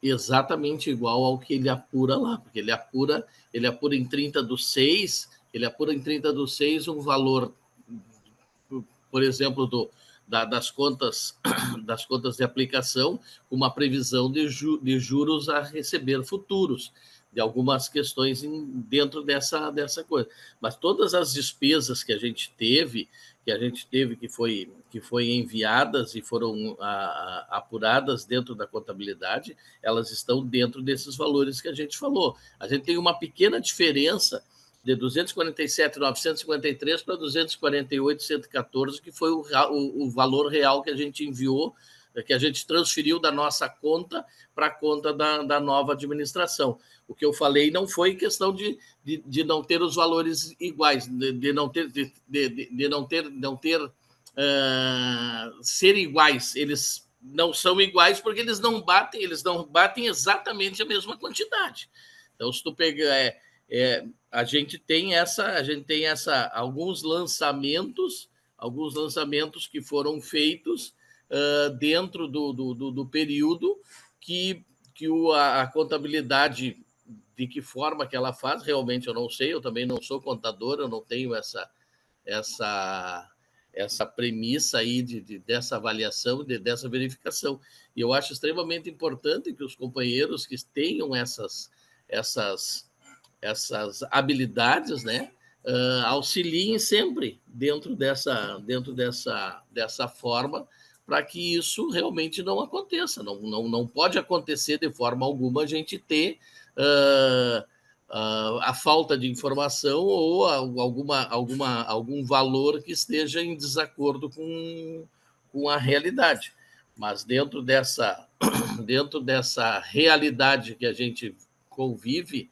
exatamente igual ao que ele apura lá, porque ele apura em 30/6, um valor, por exemplo, das contas de aplicação, com uma previsão de juros a receber futuros, de algumas questões dentro dessa coisa. Mas todas as despesas que a gente teve, que foi enviadas e foram apuradas dentro da contabilidade, elas estão dentro desses valores que a gente falou. A gente tem uma pequena diferença de 247.953 para 248.114, que foi o valor real que a gente enviou, que a gente transferiu da nossa conta para a conta da nova administração. O que eu falei não foi questão de não ter os valores iguais, de não ter ser iguais. Eles não são iguais porque eles não batem exatamente a mesma quantidade. Então, se tu pegar a gente tem alguns lançamentos alguns lançamentos que foram feitos dentro do período que a contabilidade, de que forma que ela faz, realmente eu não sei, eu também não sou contador, eu não tenho essa premissa aí dessa avaliação, dessa verificação. E eu acho extremamente importante que os companheiros que tenham essas habilidades, né, auxiliem sempre dentro dessa forma, para que isso realmente não aconteça. Não pode acontecer de forma alguma a gente ter a falta de informação ou algum valor que esteja em desacordo com a realidade. Mas dentro dessa realidade que a gente convive,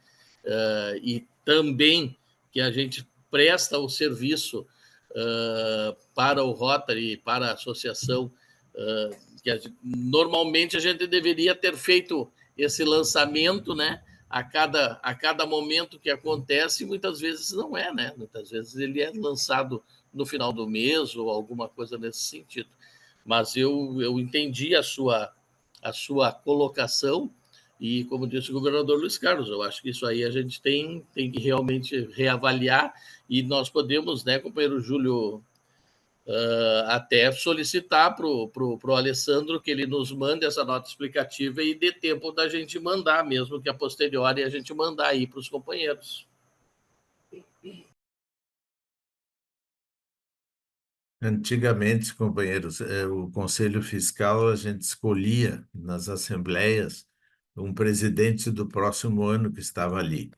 e também que a gente presta o serviço para o Rotary, para a associação, normalmente a gente deveria ter feito esse lançamento, né, a cada momento que acontece, muitas vezes não é, né? Muitas vezes ele é lançado no final do mês ou alguma coisa nesse sentido. Mas eu entendi a sua colocação e, como disse o governador Luiz Carlos, eu acho que isso aí a gente tem que realmente reavaliar e nós podemos, né, companheiro Júlio, até solicitar para o Alessandro que ele nos mande essa nota explicativa e dê tempo da gente mandar, mesmo que a posteriori a gente mandar aí para os companheiros. Antigamente, companheiros, o Conselho Fiscal, a gente escolhia nas assembleias um presidente do próximo ano que estava ali.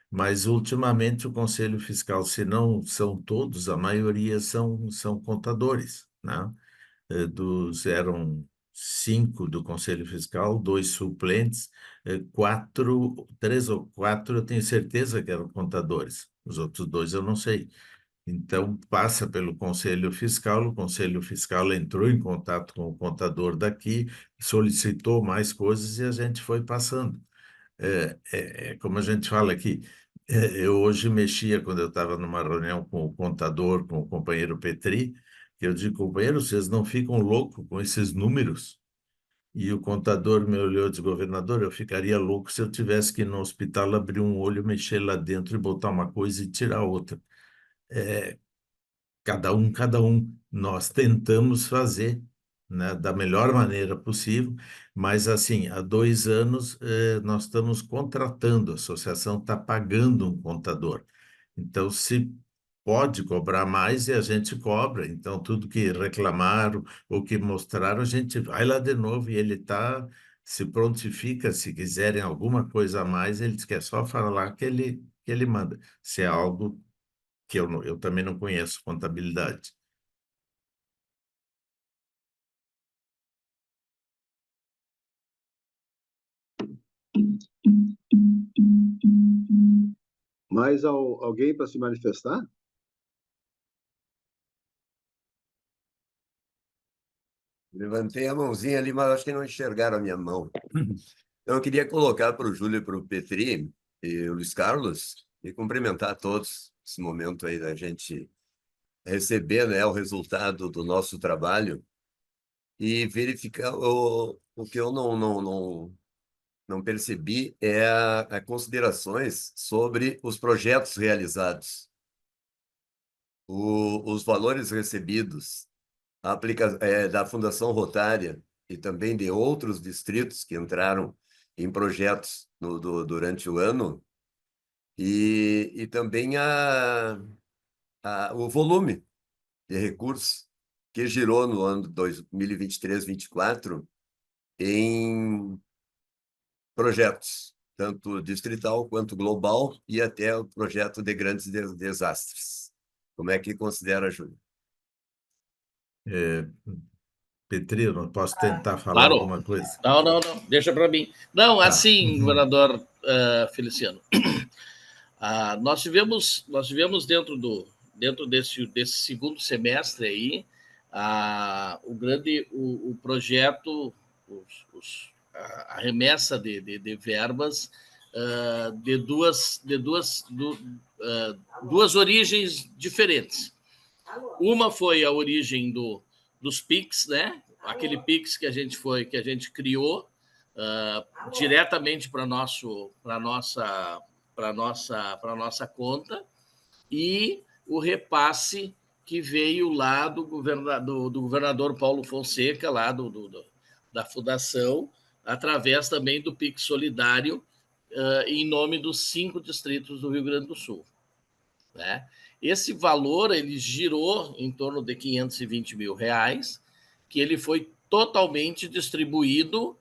Mas, ultimamente, o Conselho Fiscal, se não são todos, a maioria são contadores, né? Eram 5 do Conselho Fiscal, 2 suplentes, 3 ou 4 eu tenho certeza que eram contadores, os outros 2 eu não sei. Então, passa pelo Conselho Fiscal, o Conselho Fiscal entrou em contato com o contador daqui, solicitou mais coisas e a gente foi passando. Como a gente fala aqui, eu hoje mexia, quando eu estava numa reunião com o contador, com o companheiro Petri, que eu digo, companheiro, vocês não ficam loucos com esses números? E o contador me olhou e disse, governador, eu ficaria louco se eu tivesse que ir no hospital abrir um olho, mexer lá dentro e botar uma coisa e tirar outra. Cada um. Nós tentamos fazer, né, da melhor maneira possível, mas, assim, há 2 anos nós estamos contratando, a associação está pagando um contador. Então, se pode cobrar mais, e a gente cobra. Então, tudo que reclamaram ou que mostraram, a gente vai lá de novo e ele se prontifica, se quiserem alguma coisa a mais, ele diz que é só falar que ele manda. Se é algo que eu também não conheço contabilidade. Mais alguém para se manifestar? Levantei a mãozinha ali, mas acho que não enxergaram a minha mão. Então, eu queria colocar para o Júlio e para o Petri e o Luiz Carlos e cumprimentar a todos nesse momento aí da gente receber, né, o resultado do nosso trabalho e verificar o que eu não percebi é considerações sobre os projetos realizados, os valores recebidos, da Fundação Rotária e também de outros distritos que entraram em projetos durante o ano, e também o volume de recursos que girou no ano 2023-24 em projetos, tanto distrital quanto global, e até o projeto de grandes desastres. Como é que considera, Júlio? Petri, eu não posso tentar falar Claro. alguma coisa? Não, deixa para mim. Não, Tá. assim, governador Feliciano, nós tivemos dentro desse segundo semestre aí, o projeto, a remessa de verbas de duas origens diferentes. Uma foi a origem dos PIX, né? Aquele PIX que a gente criou diretamente para nossa conta, e o repasse que veio lá do governador Paulo Fonseca, lá da fundação, através também do PIX Solidário, em nome dos 5 distritos do Rio Grande do Sul. Né? Esse valor ele girou em torno de R$520 mil, que ele foi totalmente distribuído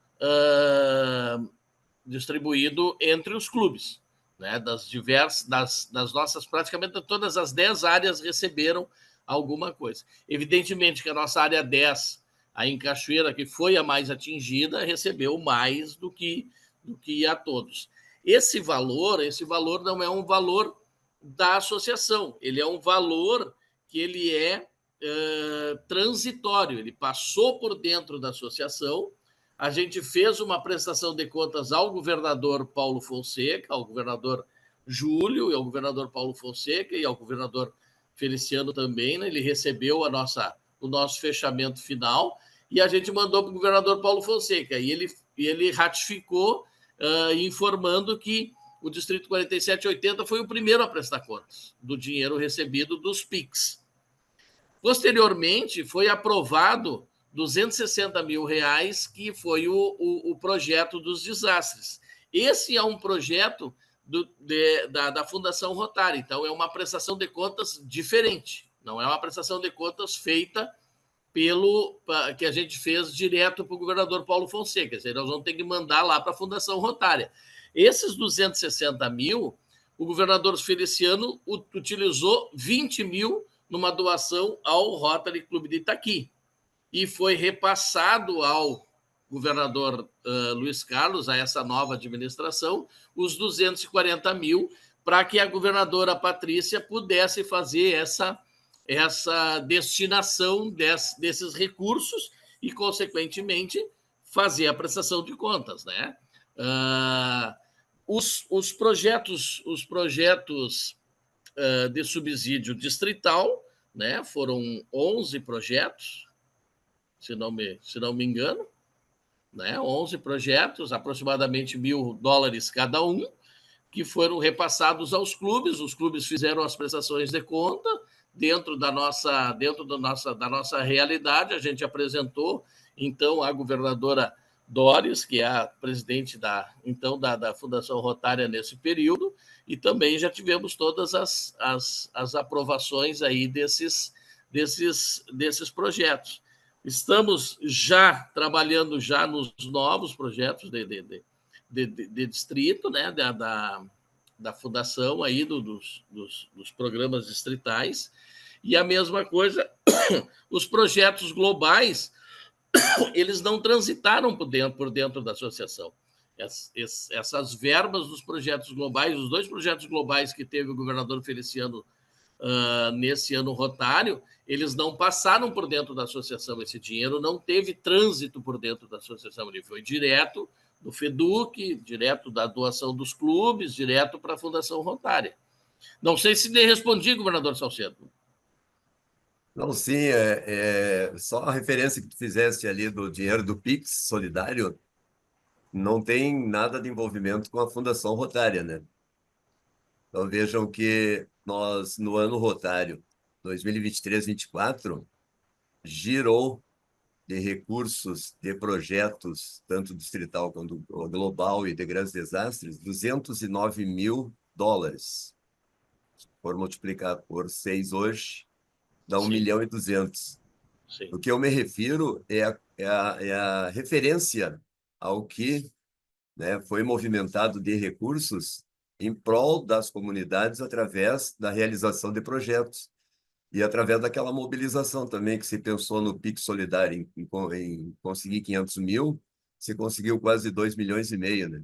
entre os clubes. Né? Das nossas, praticamente todas as 10 áreas receberam alguma coisa. Evidentemente que a nossa área 10, a em Cachoeira, que foi a mais atingida, recebeu mais do que a todos. Esse valor não é um valor da associação, ele é um valor que ele é transitório, ele passou por dentro da associação. A gente fez uma prestação de contas ao governador Paulo Fonseca, ao governador Júlio, e ao governador Paulo Fonseca, e ao governador Feliciano também, né? Ele recebeu o nosso fechamento final, e a gente mandou para o governador Paulo Fonseca, e ele ratificou, informando que o Distrito 4780 foi o primeiro a prestar contas do dinheiro recebido dos PIX. Posteriormente, foi aprovado R$260 mil, que foi o projeto dos desastres. Esse é um projeto da Fundação Rotária, então é uma prestação de contas diferente, não é uma prestação de contas feita que a gente fez direto para o governador Paulo Fonseca. Nós vamos ter que mandar lá para a Fundação Rotária. Esses 260 mil, o governador Feliciano utilizou 20 mil numa doação ao Rotary Clube de Itaqui, e foi repassado ao governador Luiz Carlos, a essa nova administração, os 240 mil, para que a governadora Patrícia pudesse fazer essa destinação desses recursos e, consequentemente, fazer a prestação de contas. Né? Os projetos de subsídio distrital, né, foram 11 projetos, se não me engano, né, 11 projetos, aproximadamente $1.000 cada um, que foram repassados aos clubes. Os clubes fizeram as prestações de conta dentro da nossa realidade. A gente apresentou, então, a governadora Doris, que é a presidente da Fundação Rotária nesse período, e também já tivemos todas as aprovações aí desses projetos. Estamos já trabalhando nos novos projetos de distrito, né, da fundação aí dos programas distritais, e a mesma coisa, os projetos globais, eles não transitaram por dentro da associação. Essas verbas dos projetos globais, os 2 projetos globais que teve o governador Feliciano nesse ano rotário, eles não passaram por dentro da associação. Esse dinheiro não teve trânsito por dentro da associação, ele foi direto do FEDUC, direto da doação dos clubes, direto para a Fundação Rotária. Não sei se lhe respondi, governador Salcedo. Não, sim, só a referência que tu fizeste ali do dinheiro do PIX Solidário não tem nada de envolvimento com a Fundação Rotária, né? Então vejam que nós, no ano rotário 2023-24, girou de recursos de projetos, tanto distrital quanto global e de grandes desastres, $209 mil. Se for multiplicar por 6 hoje, dá 1.200.000. O que eu me refiro é a referência ao que, né, foi movimentado de recursos em prol das comunidades através da realização de projetos e através daquela mobilização também que se pensou no PIX Solidário em conseguir 500 mil, se conseguiu quase 2,5 milhões, né?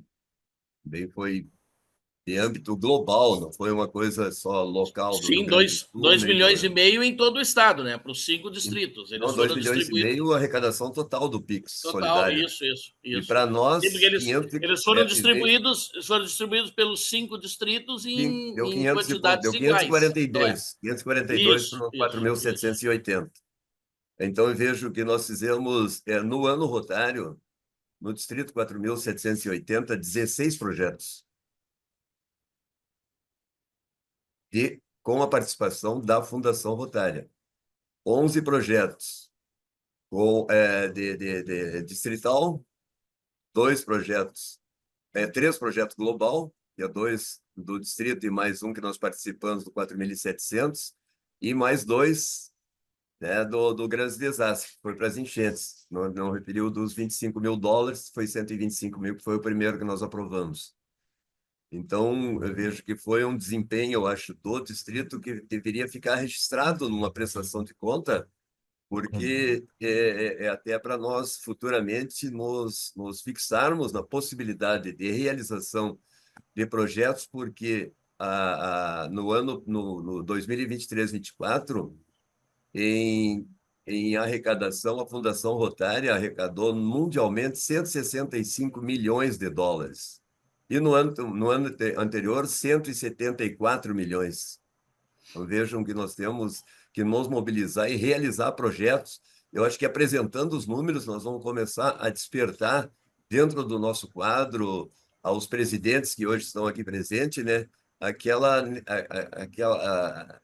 Bem, foi em âmbito global, não foi uma coisa só local do Rio Sim, Grande do Sul, 2 nem milhões e meio em todo o estado, né? Para os 5 distritos. Eles não, 2 foram milhões e distribuídos. meio a arrecadação total do Pix Total, solidária. isso. Para Sim, porque nós, eles foram distribuídos pelos 5 distritos deu em 500 e pouco, quantidades deu iguais. 542 Isso, para isso. 4.780. Então, eu vejo que nós fizemos, no ano rotário, no distrito 4.780, 16 projetos. E com a participação da Fundação Rotária. 11 projetos de distrital, 2 projetos, 3 projetos global, que é 2 do distrito e mais um que nós participamos do 4.700, e mais 2, né, do Grandes Desastres, que foi para as enchentes. Não referiu dos US$ 25.000, foi 125 mil, que foi o primeiro que nós aprovamos. Então, eu vejo que foi um desempenho, eu acho, do distrito que deveria ficar registrado numa prestação de conta, porque é até para nós futuramente nos fixarmos na possibilidade de realização de projetos, porque no 2023-24, em arrecadação, a Fundação Rotária arrecadou mundialmente US$ 165 milhões. E no ano anterior, 174 milhões. Então, vejam que nós temos que nos mobilizar e realizar projetos. Eu acho que apresentando os números, nós vamos começar a despertar dentro do nosso quadro, aos presidentes que hoje estão aqui presentes, né?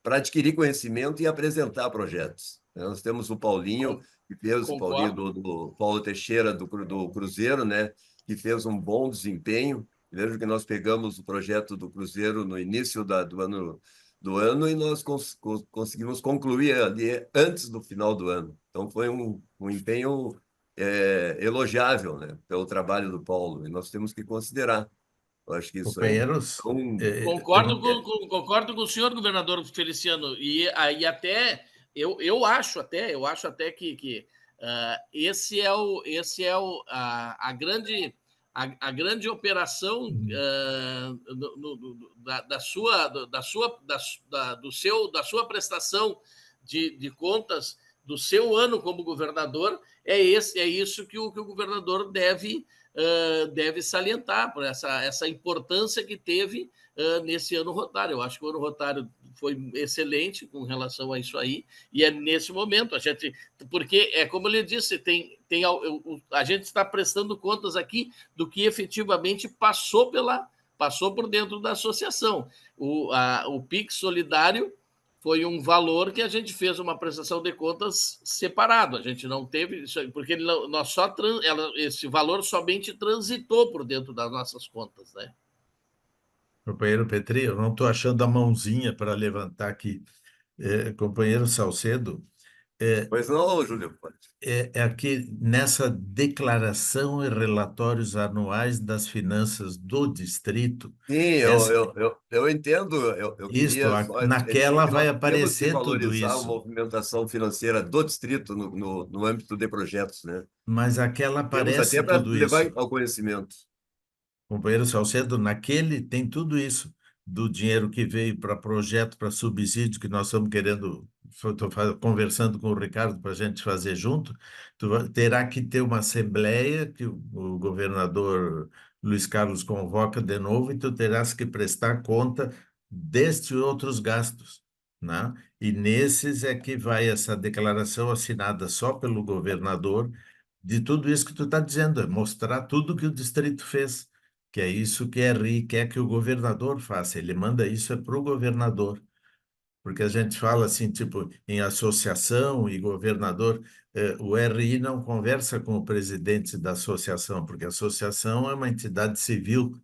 Para adquirir conhecimento e apresentar projetos. Nós temos o Paulinho, que fez o Paulinho do Paulo Teixeira, do Cruzeiro, né? Que fez um bom desempenho. Vejo que nós pegamos o projeto do Cruzeiro no início do ano e nós conseguimos concluir ali antes do final do ano. Então, foi um empenho elogiável, né, pelo trabalho do Paulo, e nós temos que considerar. Eu acho que isso é... Companheiros, Concordo com o senhor, governador Feliciano, e aí até eu acho até que esse é a grande operação da sua prestação de contas do seu ano como governador. É isso que o governador deve salientar, por essa importância que teve nesse ano rotário. Eu acho que o ano rotário foi excelente com relação a isso aí, e é nesse momento porque como eu lhe disse, a gente está prestando contas aqui do que efetivamente passou por dentro da associação. O PIX solidário foi um valor que a gente fez uma prestação de contas separado. A gente não teve, porque esse valor somente transitou por dentro das nossas contas, né? companheiro Petri, eu não estou achando a mãozinha para levantar aqui. Companheiro Salcedo, Pois não, Júlio. aqui nessa declaração e relatórios anuais das finanças do distrito. Sim, eu entendo. Eu queria só naquela dizer que vai nós temos que aparecer tudo valorizar a isso. movimentação financeira do distrito no âmbito de projetos, né? Mas aquela Temos até aparece para tudo levar isso. ao conhecimento. Companheiro Salcedo, naquele tem tudo isso, do dinheiro que veio para projeto, para subsídio, que nós estamos querendo, estou conversando com o Ricardo para a gente fazer junto. Terá que ter uma assembleia que o governador Luiz Carlos convoca de novo, e tu terás que prestar conta destes outros gastos, né? E nesses é que vai essa declaração assinada só pelo governador, de tudo isso que tu está dizendo, é mostrar tudo que o distrito fez, que é isso que a RI quer que o governador faça. Ele manda isso para o governador, porque a gente fala assim, tipo, em associação e governador, o RI não conversa com o presidente da associação, porque a associação é uma entidade civil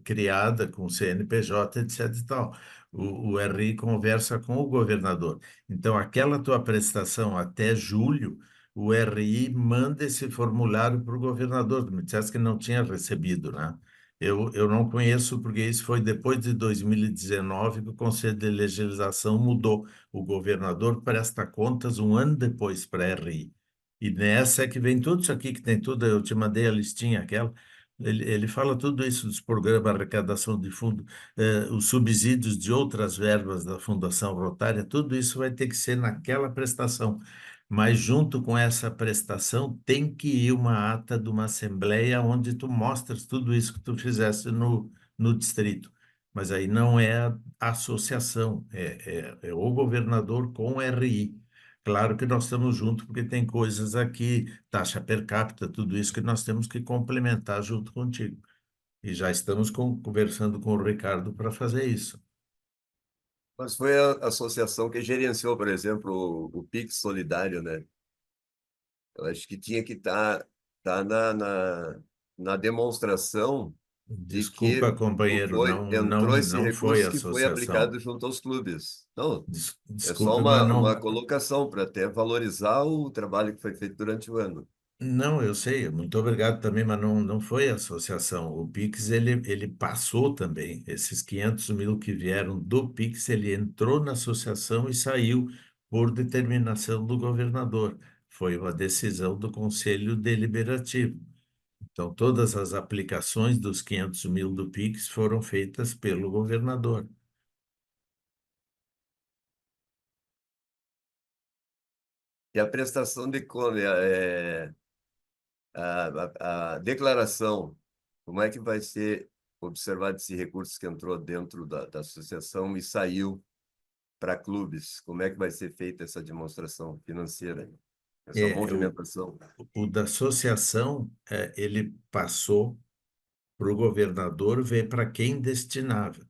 criada com CNPJ, etc. e tal. O RI conversa com o governador. Então, aquela tua prestação até julho, o RI manda esse formulário para o governador. Me disseste que não tinha recebido, né? Eu não conheço, porque isso foi depois de 2019 que o Conselho de Legislação mudou. O governador presta contas um ano depois para a RI. E nessa é que vem tudo isso aqui, que tem tudo, eu te mandei a listinha aquela, Ele fala tudo isso dos programas de arrecadação de fundo, os subsídios de outras verbas da Fundação Rotária, tudo isso vai ter que ser naquela prestação. Mas junto com essa prestação tem que ir uma ata de uma assembleia onde tu mostras tudo isso que tu fizeste no distrito. Mas aí não é a associação, é o governador com o RI. Claro que nós estamos juntos, porque tem coisas aqui, taxa per capita, tudo isso que nós temos que complementar junto contigo. E já estamos conversando com o Ricardo para fazer isso. Mas foi a associação que gerenciou, por exemplo, o Pix Solidário, né? Eu acho que tinha que tá na demonstração de que Desculpa, companheiro, entrou esse não foi recurso que foi associação. aplicado junto aos clubes. Não, é só Desculpe, mas uma não. colocação para até valorizar o trabalho que foi feito durante o ano. Não, eu sei, muito obrigado também, mas não foi associação. O Pix, ele passou também. Esses 500 mil que vieram do Pix, ele entrou na associação e saiu por determinação do governador. Foi uma decisão do Conselho Deliberativo. Então, todas as aplicações dos 500 mil do Pix foram feitas pelo governador. E a prestação de conta, a declaração, como é que vai ser observado esse recurso que entrou dentro da associação e saiu para clubes? Como é que vai ser feita essa demonstração financeira, essa É, movimentação? o da associação, ele passou para o governador ver para quem destinava.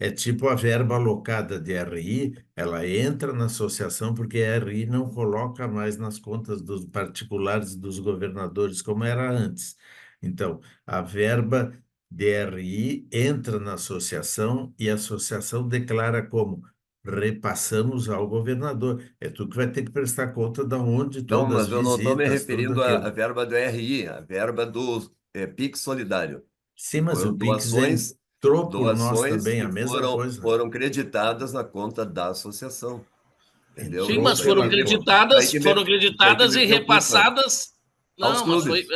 É tipo a verba alocada de RI, ela entra na associação porque a RI não coloca mais nas contas dos particulares dos governadores como era antes. Então, a verba de RI entra na associação e a associação declara como repassamos ao governador. É tu que vai ter que prestar conta de onde Não, todas as mas eu não estou me visitas, tudo referindo à aquilo. verba do RI, a verba do Pix Solidário. Sim, mas Foram o Pix entrou por nós doações também, que a mesma coisa. foram creditadas na conta da associação. Entendeu? Sim, Entrou mas Isso aí pela conta. foram isso aí que acreditadas me e preocupa. repassadas. Aos Não, mas clubes.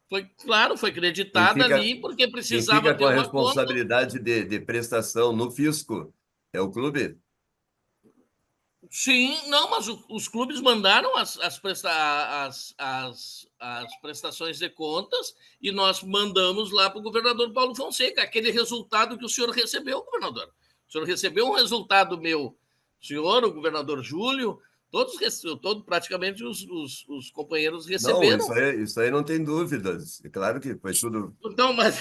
foi claro, foi Quem acreditada fica, ali porque quem precisava fica com ter a uma conta. responsabilidade de prestação no fisco é o clube? Sim, não, mas os clubes mandaram as prestações de contas e nós mandamos lá para o governador Paulo Fonseca, aquele resultado que o senhor recebeu, governador. O senhor recebeu um resultado meu, o senhor, o governador Júlio, praticamente os companheiros Não, receberam. isso aí não tem dúvidas. É claro que foi Então, mas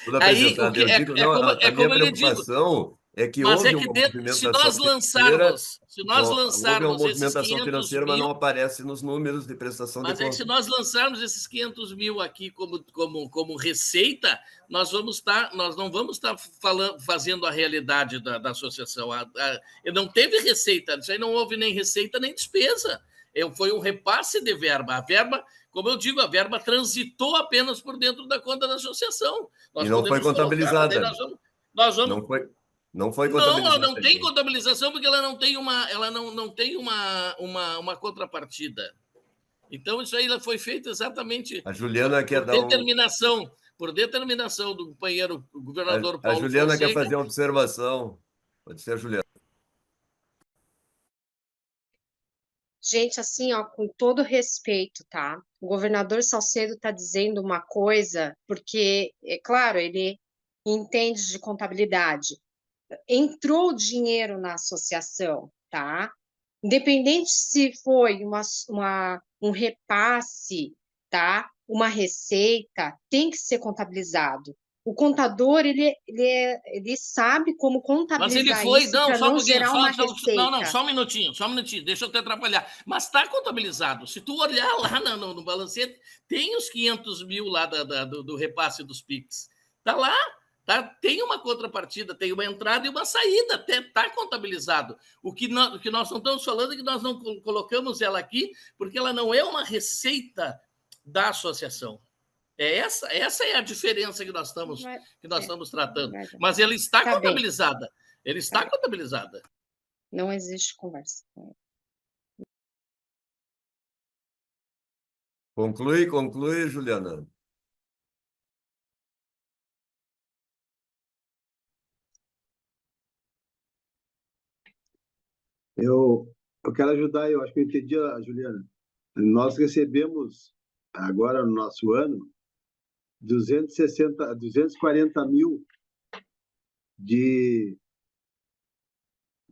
tudo aí o apresentado. que Eu digo, não, é a minha como eu lhe digo, preocupação é que mas é houve que uma se movimentação nós financeira, lançarmos, se nós houve uma lançarmos esses movimentação 500 financeira, mas não mil. aparece nos números de prestação de Mas é que se contas. nós lançarmos esses 500 mil aqui como receita, nós não vamos estar fazendo a realidade da associação. Não teve receita, isso aí não houve nem receita nem despesa. Foi um repasse de verba. A verba, como eu digo, a verba transitou apenas por dentro da conta da associação. E Nós não foi podemos colocar, mas daí contabilizada. nós vamos. Não foi Não, ela contabilizada não tem aqui. contabilização porque ela não tem uma contrapartida. Então, isso aí foi feito exatamente A Juliana quer dar um. por determinação do companheiro governador A Paulo Juliana quer Fonseca. fazer uma observação. Pode ser, Juliana. Gente, assim, ó, com todo respeito, tá? O governador Salcedo está dizendo uma coisa, porque, é claro, ele entende de contabilidade. Entrou dinheiro na associação, tá? Independente se foi um repasse, tá? Uma receita, tem que ser contabilizado. O contador, ele sabe como Mas ele contabilizar foi, isso não, para só um não pouquinho, gerar uma não, receita. só um minutinho, deixa eu te atrapalhar. Mas está contabilizado. Se tu olhar lá no balancete, tem os 500 mil lá do repasse dos PIX. Está lá, tá? Tem uma contrapartida, tem uma entrada e uma saída, está contabilizado. O que nós não estamos falando é que nós não colocamos ela aqui, porque ela não é uma receita da associação. Essa é a diferença que nós estamos tratando. Mas ela está Tá bem, contabilizada. Ele tá está bem. contabilizada. Não existe conversa. Conclui, Juliana. Eu quero ajudar, eu acho que eu entendi, Juliana. Nós recebemos, agora no nosso ano, 240 mil de,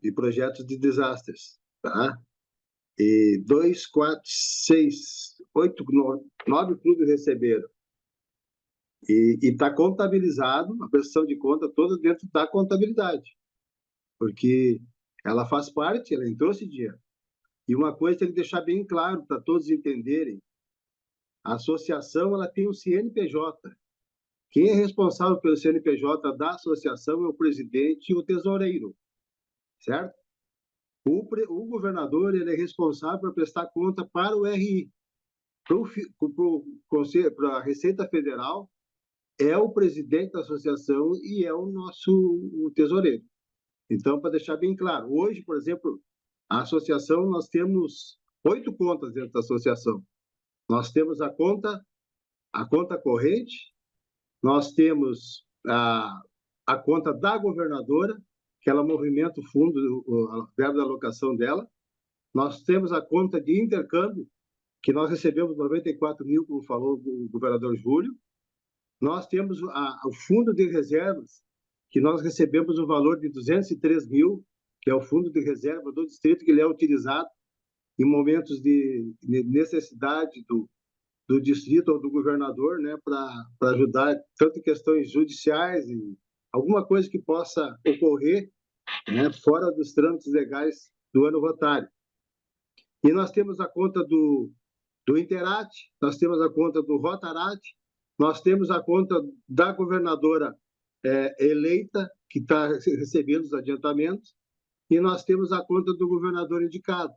de projetos de desastres, tá? E 2, 4, 6, 8, 9 clubes receberam. E está contabilizado, a prestação de conta toda dentro da contabilidade, porque ela faz parte, ela entrou esse dinheiro. E uma coisa tem que deixar bem claro para todos entenderem, a associação ela tem um CNPJ. Quem é responsável pelo CNPJ da associação é o presidente e o tesoureiro, certo? O governador ele é responsável por prestar conta para o RI. Para a Receita Federal, é o presidente da associação e é o tesoureiro. Então, para deixar bem claro, hoje, por exemplo, a associação, nós temos 8 contas dentro da associação. Nós temos a conta corrente, nós temos a conta da governadora, que ela movimenta o fundo, a verba da alocação dela. Nós temos a conta de intercâmbio, que nós recebemos 94 mil, como falou o governador Júlio. Nós temos o fundo de reservas, que nós recebemos o valor de 203 mil, que é o fundo de reserva do distrito, que ele é utilizado em momentos de necessidade do distrito ou do governador, né, para ajudar tanto em questões judiciais e alguma coisa que possa ocorrer, né, fora dos trâmites legais do ano votário. E nós temos a conta do Interat, nós temos a conta do Rotarat, nós temos a conta da governadora eleita, que está recebendo os adiantamentos, e nós temos a conta do governador indicado.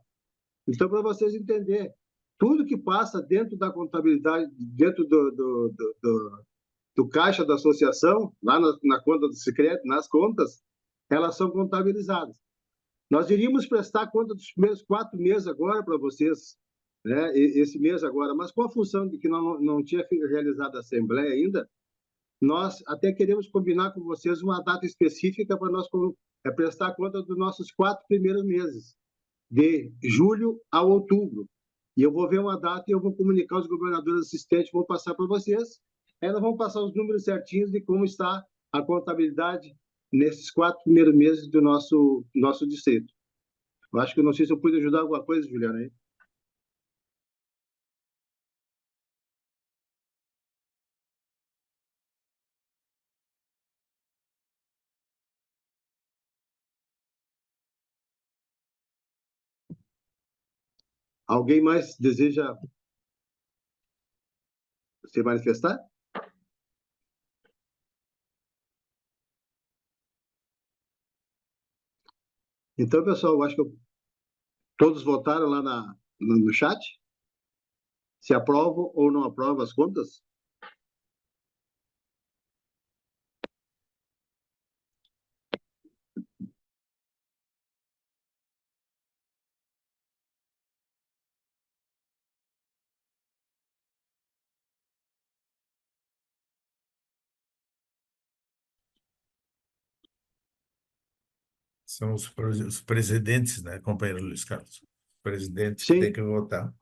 Então, para vocês entenderem, tudo que passa dentro da contabilidade, dentro do caixa da associação, lá na conta do Sicredi, nas contas, elas são contabilizadas. Nós iríamos prestar conta dos primeiros 4 meses agora para vocês, né, esse mês agora, mas com a função de que não tinha realizado a assembleia ainda, nós até queremos combinar com vocês uma data específica para nós prestar conta dos nossos 4 primeiros meses, de julho a outubro. E eu vou ver uma data e eu vou comunicar aos governadores assistentes, vou passar para vocês. Aí nós vamos passar os números certinhos de como está a contabilidade nesses 4 primeiros meses do nosso distrito. Eu acho que não sei se eu pude ajudar alguma coisa, Juliana, aí. Alguém mais deseja se manifestar? Então, pessoal, eu acho que todos votaram lá no chat? Se aprovam ou não aprovam as contas? São os presidentes, né, companheiro Luiz Carlos? Os presidentes que Sim. têm que votar.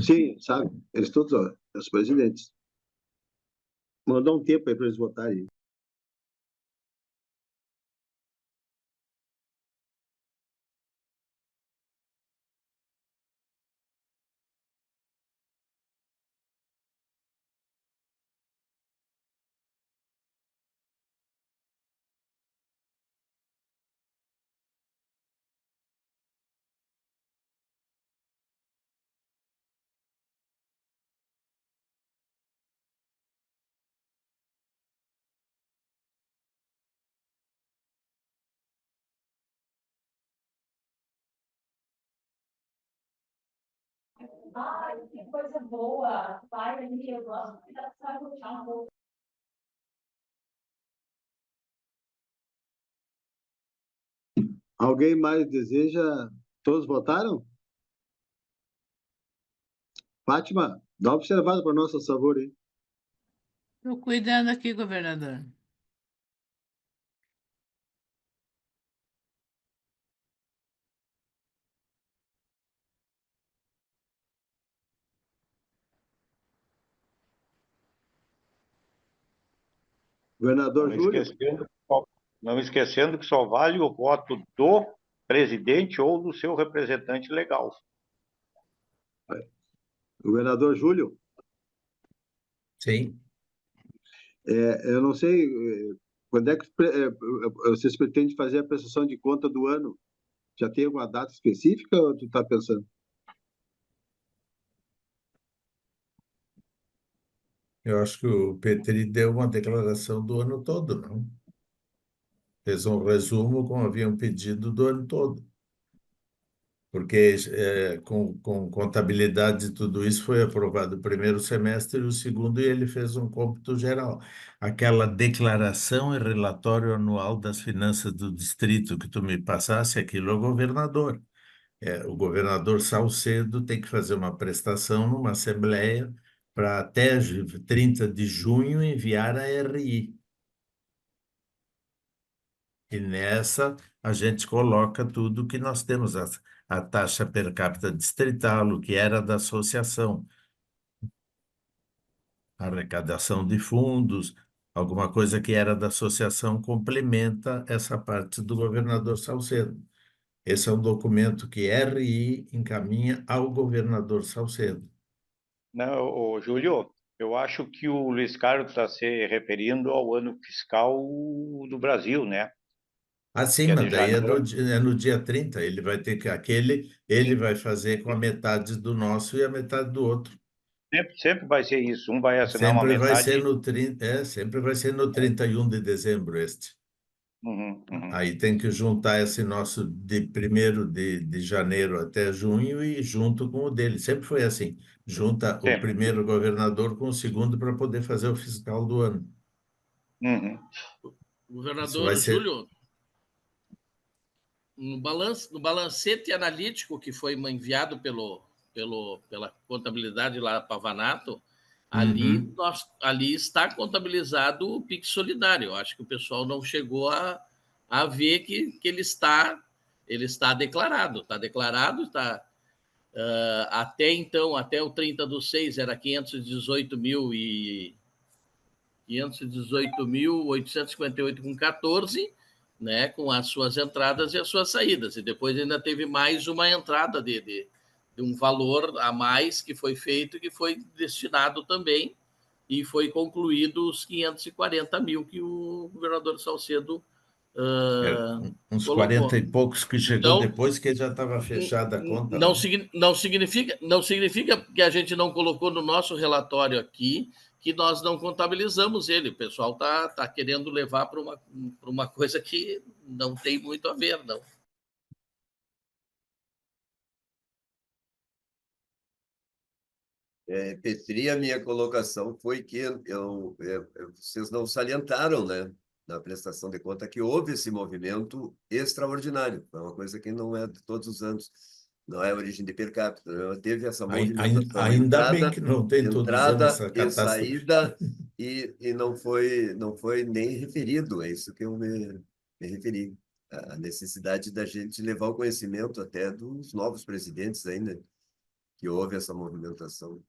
Sim, sabe? Eles todos, ó, os presidentes. Mandou um tempo aí para eles votarem. Ai, que coisa boa! Vai ali, eu gosto de puxar um pouco. Alguém mais deseja? Todos votaram? Fátima, dá uma observada para nosso favor, hein? Estou cuidando aqui, governador. Governador Não Júlio? não esquecendo que só vale o voto do presidente ou do seu representante legal. Governador Júlio? Sim. Eu não sei quando é que vocês pretendem fazer a prestação de conta do ano. Já tem alguma data específica ou tu está pensando? Eu acho que o Petri deu uma declaração do ano todo, não? Fez um resumo, como haviam pedido, do ano todo. Porque com contabilidade e tudo isso foi aprovado o primeiro semestre e o segundo, e ele fez um cômputo geral. Aquela declaração e relatório anual das finanças do distrito que tu me passasse, aquilo é o governador. O governador Salcedo tem que fazer uma prestação numa assembleia para até 30 de junho enviar a RI. E nessa a gente coloca tudo que nós temos, a taxa per capita distrital, o que era da associação, arrecadação de fundos, alguma coisa que era da associação complementa essa parte do governador Salcedo. Esse é um documento que RI encaminha ao governador Salcedo. Não, Júlio, eu acho que o Luiz Carlos está se referindo ao ano fiscal do Brasil, né? Sim, Que é mas de daí janeiro. é no dia 30, ele vai ter que, ele vai fazer com a metade do nosso e a metade do outro. Sempre vai ser isso. Um vai assinar uma Sempre vai ser metade. no 30, sempre vai ser no 31 de dezembro este. Uhum, uhum. Aí tem que juntar esse nosso de 1º de janeiro até junho e junto com o dele. Sempre foi assim. Junta o Sempre. primeiro governador com o segundo para poder fazer o fiscal do ano. Uhum. Isso Governador vai ser. Júlio, no balancete analítico que foi enviado pela contabilidade lá Pavanato, ali, Uhum. ali está contabilizado o PIX solidário. Eu acho que o pessoal não chegou a ver que ele está declarado. Está declarado, está. Até então, até o 30/6, era 518.858,14, né, com as suas entradas e as suas saídas. E depois ainda teve mais uma entrada de um valor a mais que foi feito, que foi destinado também, e foi concluído os 540 mil que o governador Salcedo Uns colocou. 40 e poucos que chegou Então, depois que já estava fechada a conta. não significa que a gente não colocou no nosso relatório aqui que nós não contabilizamos ele. O pessoal tá querendo levar para uma coisa que não tem muito a ver, não. Petri, a minha colocação foi que vocês não salientaram, né, na prestação de conta, que houve esse movimento extraordinário. É uma coisa que não é de todos os anos, não é a origem de per capita. Teve essa movimentação, Ainda bem que não tem todos os anos essa entrada e catástrofe. saída, e não foi nem referido. É isso que eu me referi. A necessidade da gente levar o conhecimento até dos novos presidentes ainda, que houve essa movimentação.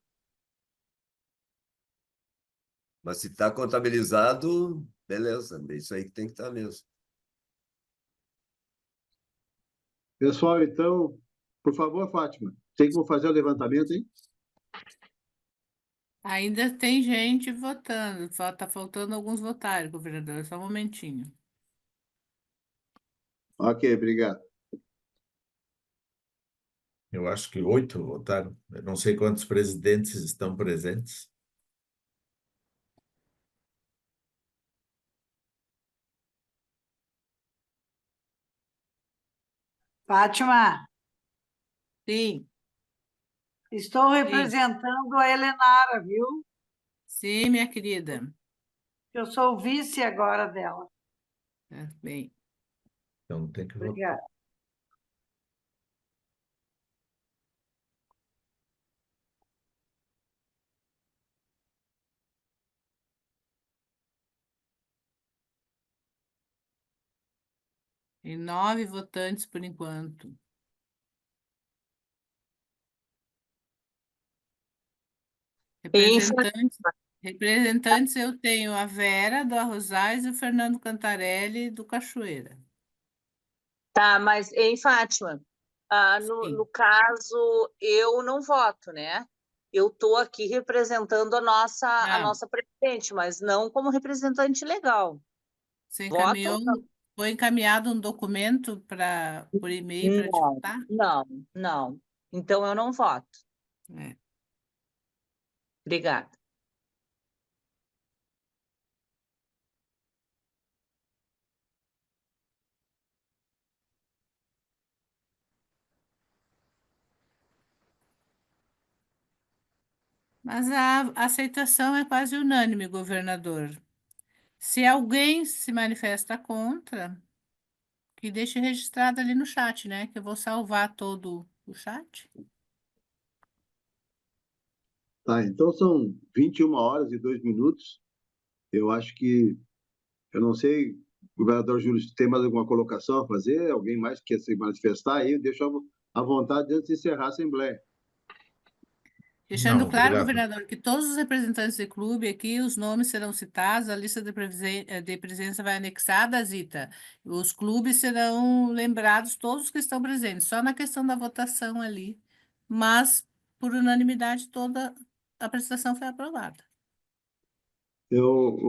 Mas se está contabilizado, beleza, é isso aí que tem que estar mesmo. Pessoal, então, por favor, Fátima, tem como fazer o levantamento, hein? Ainda tem gente votando. Tá faltando alguns votarem, governador. Só um momentinho. Ok, obrigado. Eu acho que 8 votaram. Eu não sei quantos presidentes estão presentes. Fátima, Sim, estou sim, representando a Helenara, viu? sim, minha querida. Eu sou vice agora dela. Tá bem. Então tem que votar. Obrigada. Tem 9 votantes por enquanto. Representantes, Representantes eu tenho a Vera, do Arrozais, e o Fernando Cantarelli, do Cachoeira. Tá, mas, em Fátima, no Sim. caso, eu não voto, né? Eu estou aqui representando a Não. nossa presidente, mas não como representante legal. Você Voto? encaminhou, foi encaminhado um documento por e-mail para te Não, votar? não. Então, eu não voto. É. Obrigada. Mas a aceitação é quase unânime, governador. Se alguém se manifesta contra, que deixe registrado ali no chat, né? Que eu vou salvar todo o chat. Tá, então são 21h02. Eu acho que, eu não sei, governador Júlio, se tem mais alguma colocação a fazer? Alguém mais quer se manifestar aí? Deixa à vontade antes de encerrar a Assembleia. Deixando Não, claro, obrigado. governador, que todos os representantes do clube aqui, os nomes serão citados, a lista de presença vai anexada, Zita. Os clubes serão lembrados, todos que estão presentes, só na questão da votação ali. Mas, por unanimidade, toda a prestação foi aprovada. Eu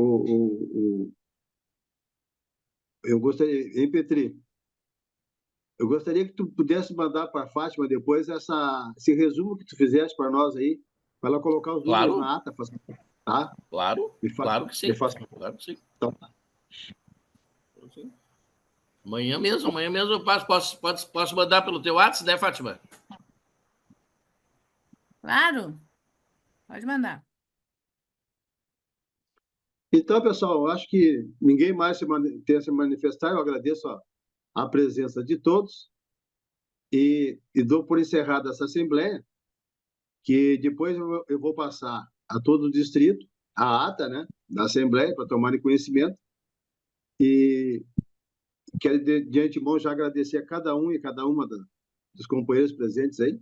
gostaria, hein, Petri? Eu gostaria que tu pudesse mandar para a Fátima depois esse resumo que tu fizeste para nós aí, para ela colocar os números Claro. na ata, tá? Claro que sim. Claro que sim. Então, Amanhã mesmo eu posso mandar pelo teu WhatsApp, né, Fátima? Claro, pode mandar. Então, pessoal, eu acho que ninguém mais tenha se manifestar. Eu agradeço a presença de todos e dou por encerrada essa Assembleia, que depois eu vou passar a todo o distrito a ata, né, da Assembleia para tomarem conhecimento. E quero, de antemão, já agradecer a cada um e cada uma dos companheiros presentes aí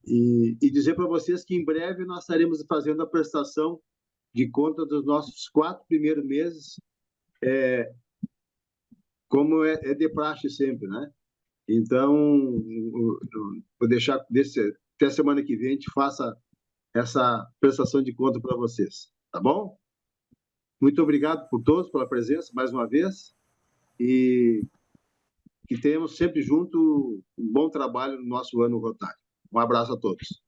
e dizer para vocês que em breve nós estaremos fazendo a prestação de conta dos nossos 4 primeiros meses, como é de praxe sempre, né? Então, vou deixar até a semana que vem a gente faça essa prestação de conta para vocês, tá bom? Muito obrigado por todos, pela presença, mais uma vez, e que tenhamos sempre junto um bom trabalho no nosso ano rotário. Um abraço a todos.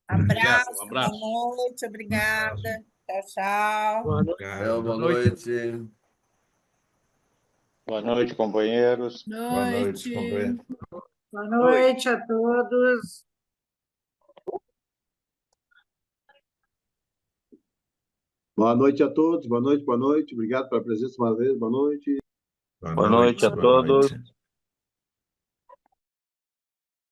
Abraço, Um abraço. boa noite, obrigada. Tchau. Boa noite. Boa noite, companheiros. Boa noite, companheiro. Boa noite a todos. Boa noite a todos, boa noite. Obrigado pela presença uma vez, boa noite. Boa noite a todos.